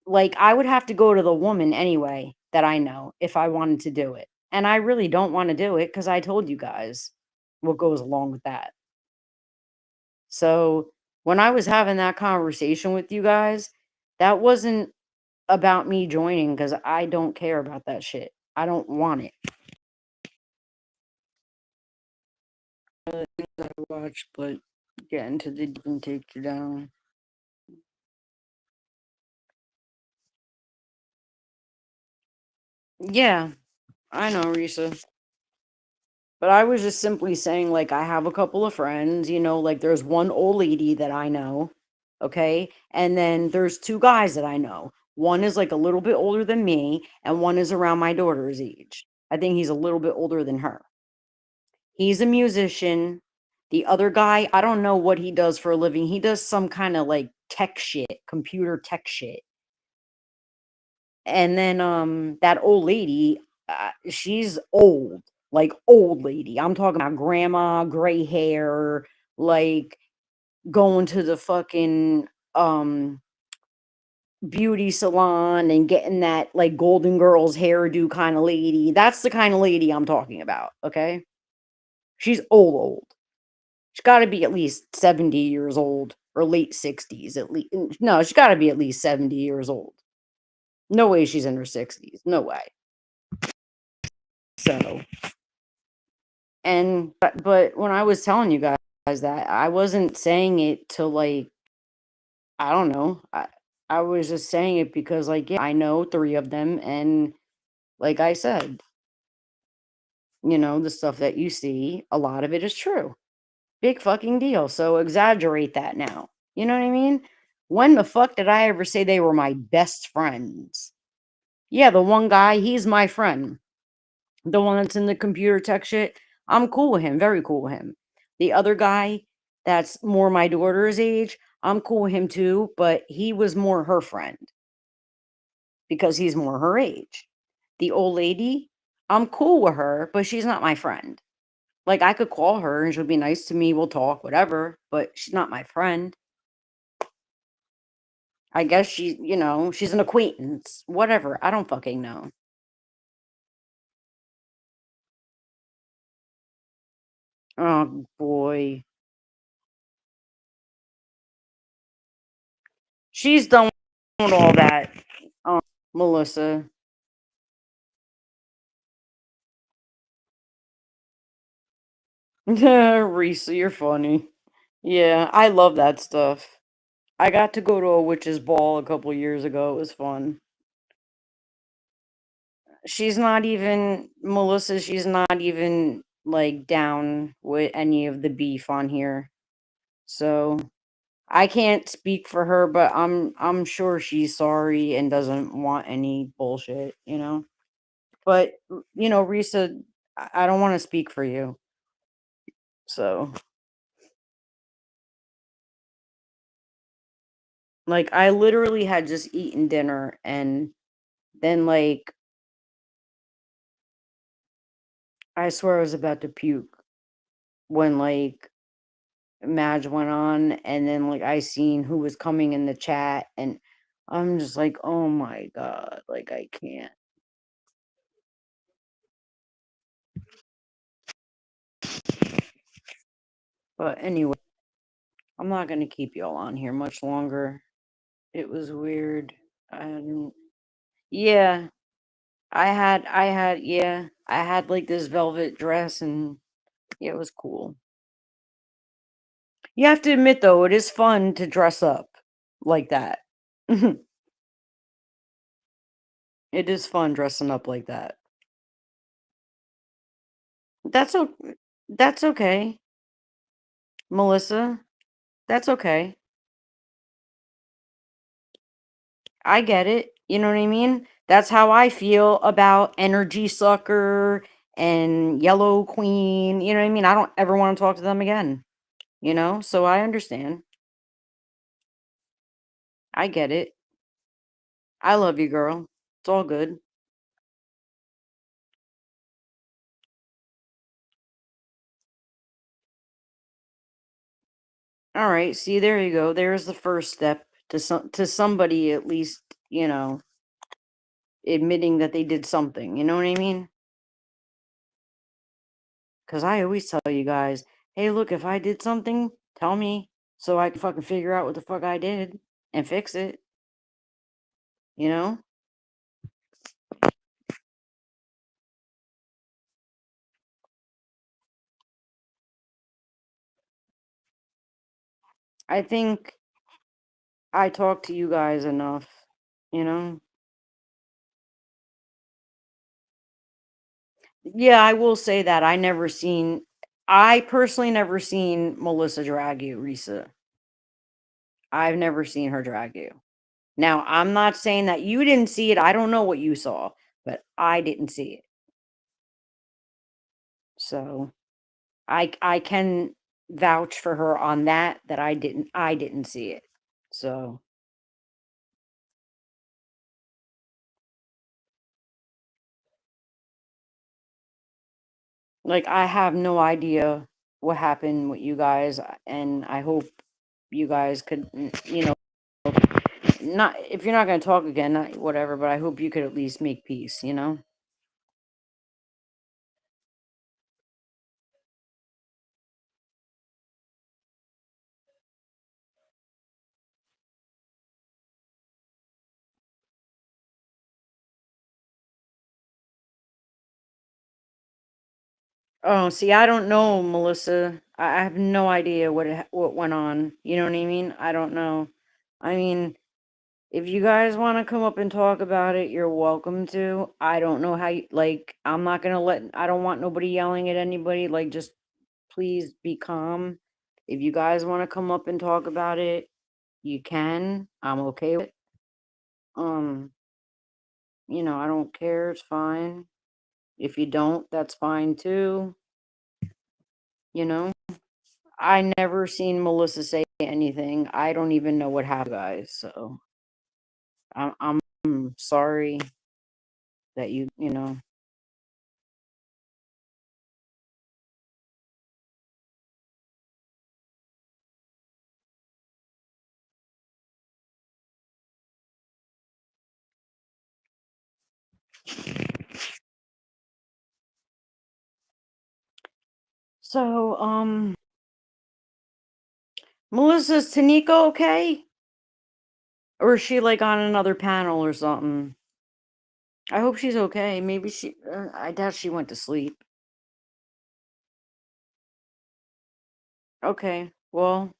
like, I would have to go to the woman anyway that I know if I wanted to do it. And I really don't want to do it because I told you guys what goes along with that. So when I was having that conversation with you guys, that wasn't about me joining because I don't care about that shit. I don't want it. I watch, but get into the deep and take you down. Yeah, I know, Risa. But I was just simply saying, like, I have a couple of friends, like there's one old lady that I know, okay? And then there's two guys that I know. One is like a little bit older than me, and one is around my daughter's age. I think he's a little bit older than her. He's a musician. The other guy, I don't know what he does for a living. He does some kind of like tech shit, computer tech shit. And then that old lady, she's old, like old lady. I'm talking about grandma, gray hair, like going to the fucking beauty salon and getting that like Golden Girls hairdo kind of lady. That's the kind of lady I'm talking about, okay? She's old. She's got to be at least 70 years old or late 60s at least. No, she's got to be at least 70 years old. No way she's in her 60s. No way. So, and but when I was telling you guys that, I wasn't saying it to like, I don't know. I was just saying it because like, yeah, I know three of them, and like I said, the stuff that you see, a lot of it is true. Big fucking deal. So exaggerate that now. You know what I mean? When the fuck did I ever say they were my best friends? Yeah, the one guy, he's my friend. The one that's in the computer tech shit, I'm cool with him, very cool with him. The other guy that's more my daughter's age, I'm cool with him too, but he was more her friend because he's more her age. The old lady, I'm cool with her, but she's not my friend. Like, I could call her and she'll be nice to me, we'll talk, whatever, but she's not my friend. I guess she's an acquaintance, whatever. I don't fucking know. Oh boy. She's done with all that. Melissa. Risa, you're funny. Yeah, I love that stuff. I got to go to a witch's ball a couple years ago. It was fun. She's not even Melissa, she's not even like down with any of the beef on here. So I can't speak for her, but I'm sure she's sorry and doesn't want any bullshit. But Risa, I don't want to speak for you. So like I literally had just eaten dinner and then like I swear I was about to puke when like Madge went on and then like I seen who was coming in the chat and I'm just like, oh my God, like I can't. But anyway, I'm not gonna keep y'all on here much longer. It was weird. And yeah, I had like this velvet dress and yeah, it was cool. You have to admit though, it is fun to dress up like that. It is fun dressing up like that. That's that's okay, Melissa. That's okay. I get it. You know what I mean? That's how I feel about Energy Sucker and Yellow Queen. You know what I mean? I don't ever want to talk to them again. So I understand. I get it. I love you, girl. It's all good. All right. See, there you go. There's the first step to somebody at least, admitting that they did something. You know what I mean? Because I always tell you guys, hey, look, if I did something, tell me so I can fucking figure out what the fuck I did and fix it. You know? I think I talk to you guys enough, you know? Yeah, I will say that I personally never seen Melissa drag you, Risa. I've never seen her drag you. Now, I'm not saying that you didn't see it. I don't know what you saw, but I didn't see it. So I can vouch for her on that I didn't see it. So like I have no idea what happened with you guys and I hope you guys could not if you're not going to talk again, not whatever, but I hope you could at least make peace. Oh, see, I don't know, Melissa. I have no idea what went on. You know what I mean? I don't know. I mean, if you guys want to come up and talk about it, you're welcome to. I don't know how you like. I'm not gonna I don't want nobody yelling at anybody. Like, just please be calm. If you guys want to come up and talk about it, you can. I'm okay with it. Um, I don't care. It's fine. If you don't, that's fine too. You know, I never seen Melissa say anything. I don't even know what happened, guys. So I'm sorry that you. So, Melissa's Tanika okay? Or is she like on another panel or something? I hope she's okay. Maybe I doubt she went to sleep. Okay. Well,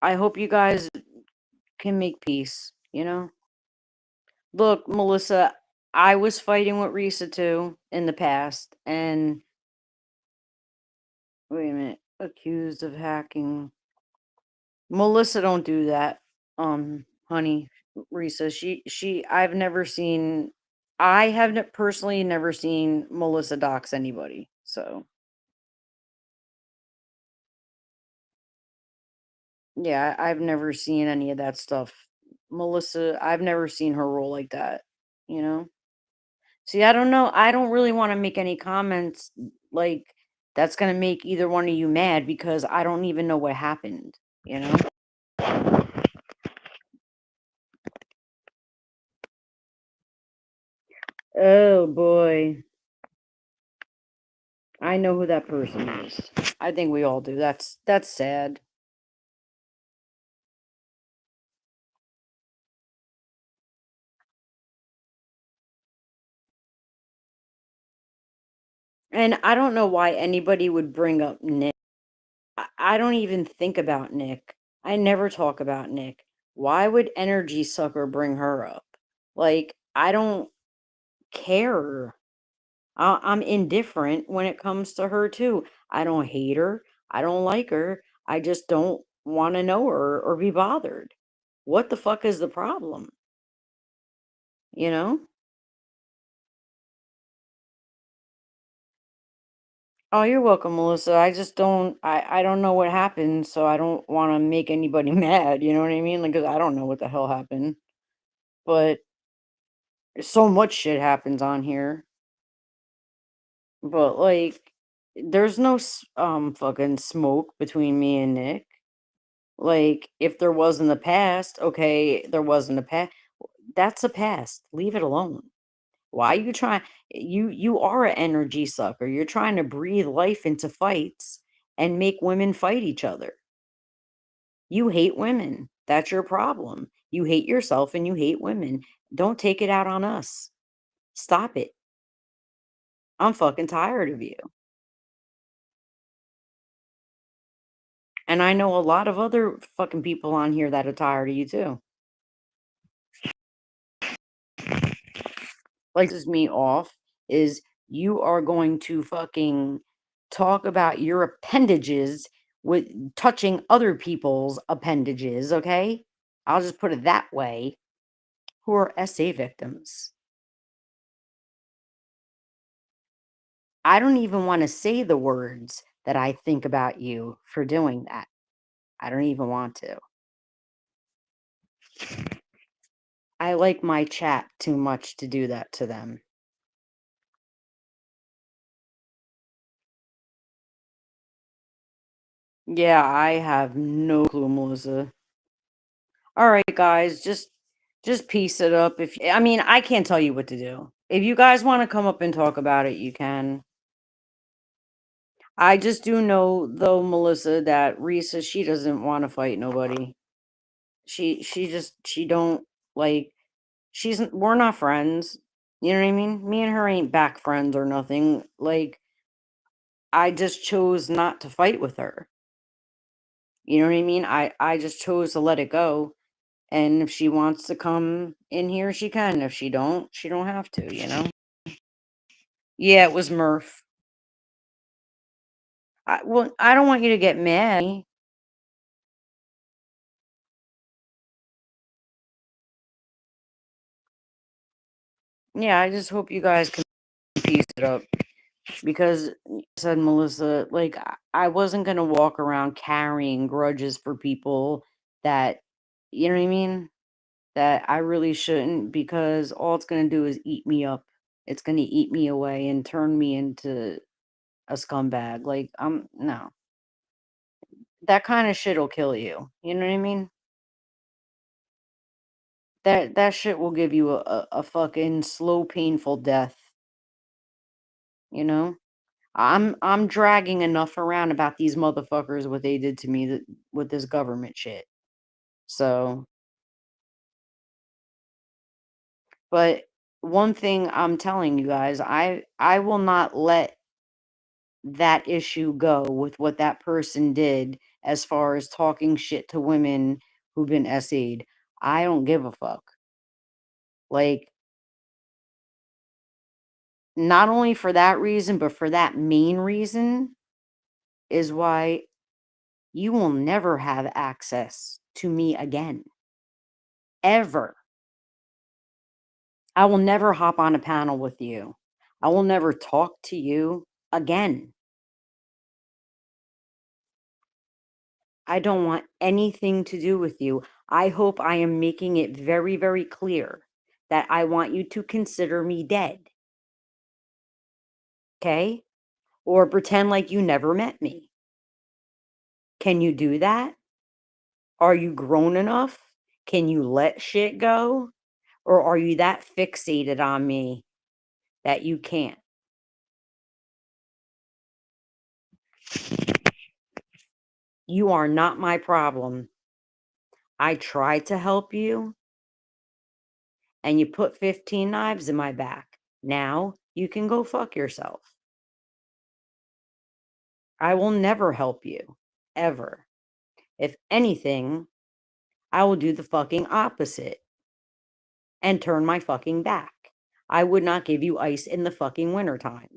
I hope you guys can make peace. Look, Melissa, I was fighting with Risa too in the past, and wait a minute, accused of hacking. Melissa, don't do that. Honey, Risa, I have personally never seen Melissa dox anybody. So, yeah, I've never seen any of that stuff. Melissa, I've never seen her roll like that, you know? See, I don't know. I don't really want to make any comments like that's going to make either one of you mad because I don't even know what happened, you know? Oh boy. I know who that person is. I think we all do. That's sad. And I don't know why anybody would bring up Nick. I don't even think about Nick. I never talk about Nick. Why would Energy Sucker bring her up? Like, I don't care. I'm indifferent when it comes to her too. I don't hate her. I don't like her. I just don't want to know her or be bothered. What the fuck is the problem? You know? Oh, you're welcome, Melissa. I don't know what happened, so I don't want to make anybody mad, you know what I mean? Like, 'cause I don't know what the hell happened. But so much shit happens on here. But like there's no fucking smoke between me and Nick. Like if there was in the past, okay, there was in the past. That's a past. Leave it alone. Why you trying you are an energy sucker. You're trying to breathe life into fights and make women fight each other. You hate women. That's your problem. You hate yourself and you hate women. Don't take it out on us. Stop it. I'm fucking tired of you. And I know a lot of other fucking people on here that are tired of you too. Like, this is me off is you are going to fucking talk about your appendages with touching other people's appendages, okay? I'll just put it that way. Who are SA victims. I don't even want to say the words that I think about you for doing that. I don't even want to. I like my chat too much to do that to them. Yeah, I have no clue, Melissa. All right, guys, just piece it up. If I mean, I can't tell you what to do. If you guys want to come up and talk about it, you can. I just do know though, Melissa, that Risa she doesn't want to fight nobody. She don't like we're not friends. You know what I mean? Me and her ain't back friends or nothing. Like I just chose not to fight with her. You know what I mean? I just chose to let it go. And if she wants to come in here, she can. If she don't have to. Yeah, it was Murph. Well, I don't want you to get mad. Yeah, I just hope you guys can piece it up because said Melissa, like I wasn't gonna walk around carrying grudges for people that you know what I mean? That I really shouldn't because all it's gonna do is eat me up. It's gonna eat me away and turn me into a scumbag. Like I'm no. That kind of shit'll kill you. You know what I mean? That shit will give you a fucking slow, painful death, you know? I'm dragging enough around about these motherfuckers, what they did to me that, with this government shit. So, but one thing I'm telling you guys, I will not let that issue go with what that person did as far as talking shit to women who've been SA'd. I don't give a fuck. Like, not only for that reason, but for that main reason is why you will never have access to me again. Ever. I will never hop on a panel with you. I will never talk to you again. I don't want anything to do with you. I hope I am making it very, very clear that I want you to consider me dead. Okay? Or pretend like you never met me. Can you do that? Are you grown enough? Can you let shit go? Or are you that fixated on me that you can't? You are not my problem. I tried to help you and you put 15 knives in my back. Now you can go fuck yourself. I will never help you, ever. If anything, I will do the fucking opposite and turn my fucking back. I would not give you ice in the fucking wintertime.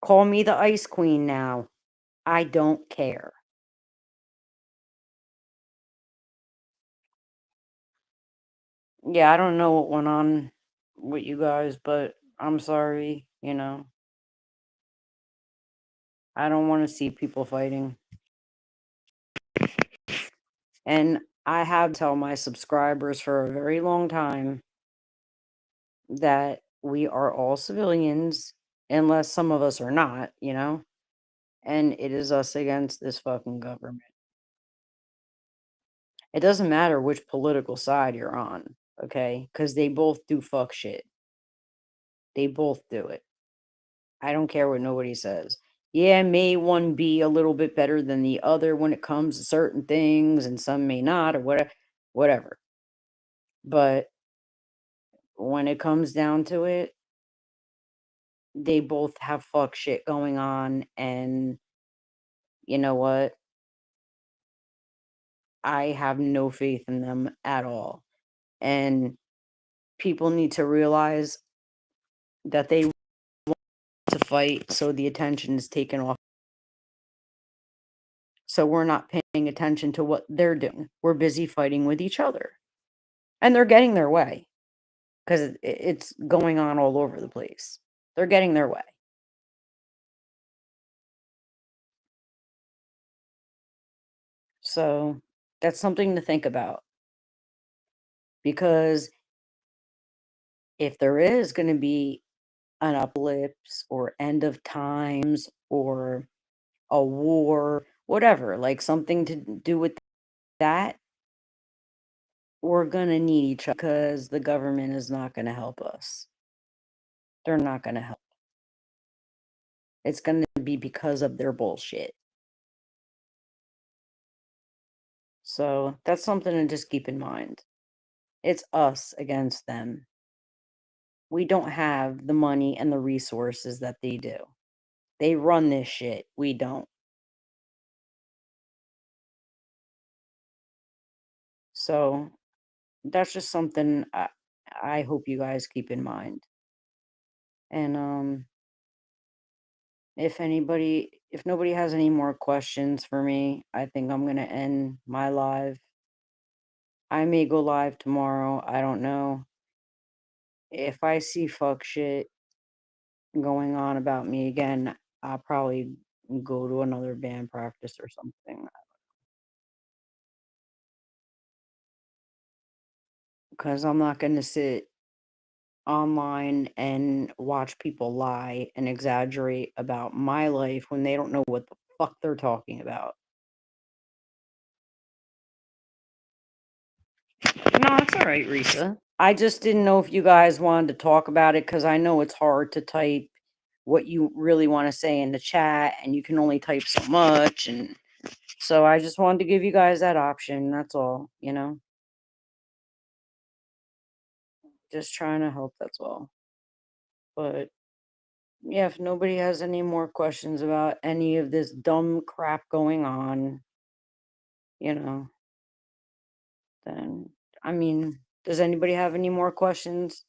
Call me the ice queen now. I don't care. Yeah, I don't know what went on with you guys, but I'm sorry, you know. I don't want to see people fighting. And I have tell my subscribers for a very long time that we are all civilians, unless some of us are not, you know? And it is us against this fucking government. It doesn't matter which political side you're on, okay? Because they both do fuck shit. They both do it. I don't care what nobody says. Yeah, may one be a little bit better than the other when it comes to certain things, and some may not, or whatever. But when it comes down to it, they both have fuck shit going on, and you know what? I have no faith in them at all. And people need to realize that they want to fight, so the attention is taken off. So we're not paying attention to what they're doing. We're busy fighting with each other. And they're getting their way because it's going on all over the place. They're getting their way. So that's something to think about, because if there is going to be an apocalypse or end of times or a war, whatever, like something to do with that, we're going to need each other because the government is not going to help us. They're not going to help. It's going to be because of their bullshit. So that's something to just keep in mind. It's us against them. We don't have the money and the resources that they do. They run this shit. We don't. So that's just something I hope you guys keep in mind. And If nobody has any more questions for me, I think I'm gonna end my live. I may go live tomorrow. I don't know. If I see fuck shit going on about me again, I'll probably go to another band practice or something. Because I'm not gonna sit online and watch people lie and exaggerate about my life when they don't know what the fuck they're talking about. No, it's all right, Risa. I just didn't know if you guys wanted to talk about it because I know it's hard to type what you really want to say in the chat and you can only type so much. And so I just wanted to give you guys that option. That's all, just trying to help. That's all. But yeah, if nobody has any more questions about any of this dumb crap going on, you know, then I mean, does anybody have any more questions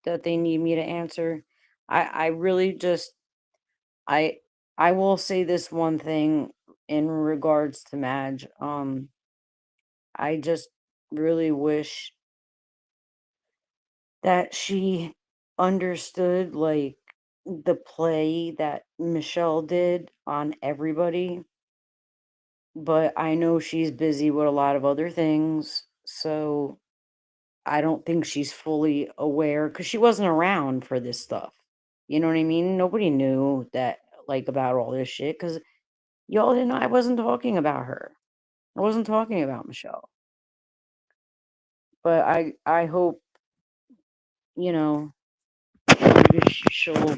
that they need me to answer? I really just I I will say this one thing in regards to Madge. I just really wish that she understood like the play that Michelle did on everybody, but I know she's busy with a lot of other things, so I don't think she's fully aware because she wasn't around for this stuff. You know what I mean? Nobody knew that like about all this shit because y'all didn't know I wasn't talking about her. I wasn't talking about Michelle. But I hope, you know, maybe she'll,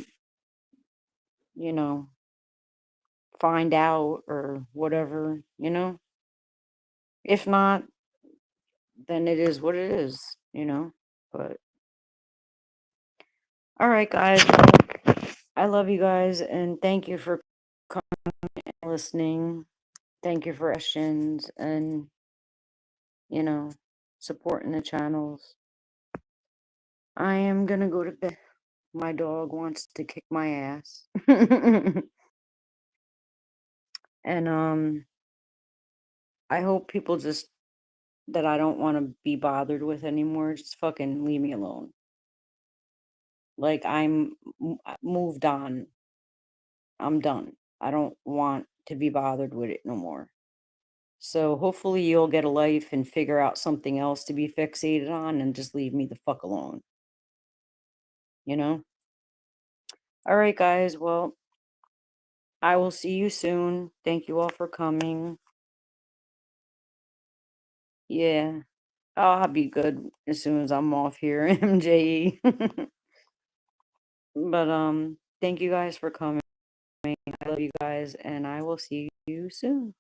you know, find out or whatever. If not, then it is what it is. But all right, guys. Well, I love you guys and thank you for listening. Thank you for questions and, you know, supporting the channels. I am gonna go to bed. My dog wants to kick my ass. And I hope people just that I don't want to be bothered with anymore, just fucking leave me alone. Like moved on. I'm done. I don't want to be bothered with it no more. So hopefully you'll get a life and figure out something else to be fixated on and just leave me the fuck alone. You know? All right, guys. Well, I will see you soon. Thank you all for coming. Yeah. I'll be good as soon as I'm off here, MJE. But thank you guys for coming. I love you guys and I will see you soon.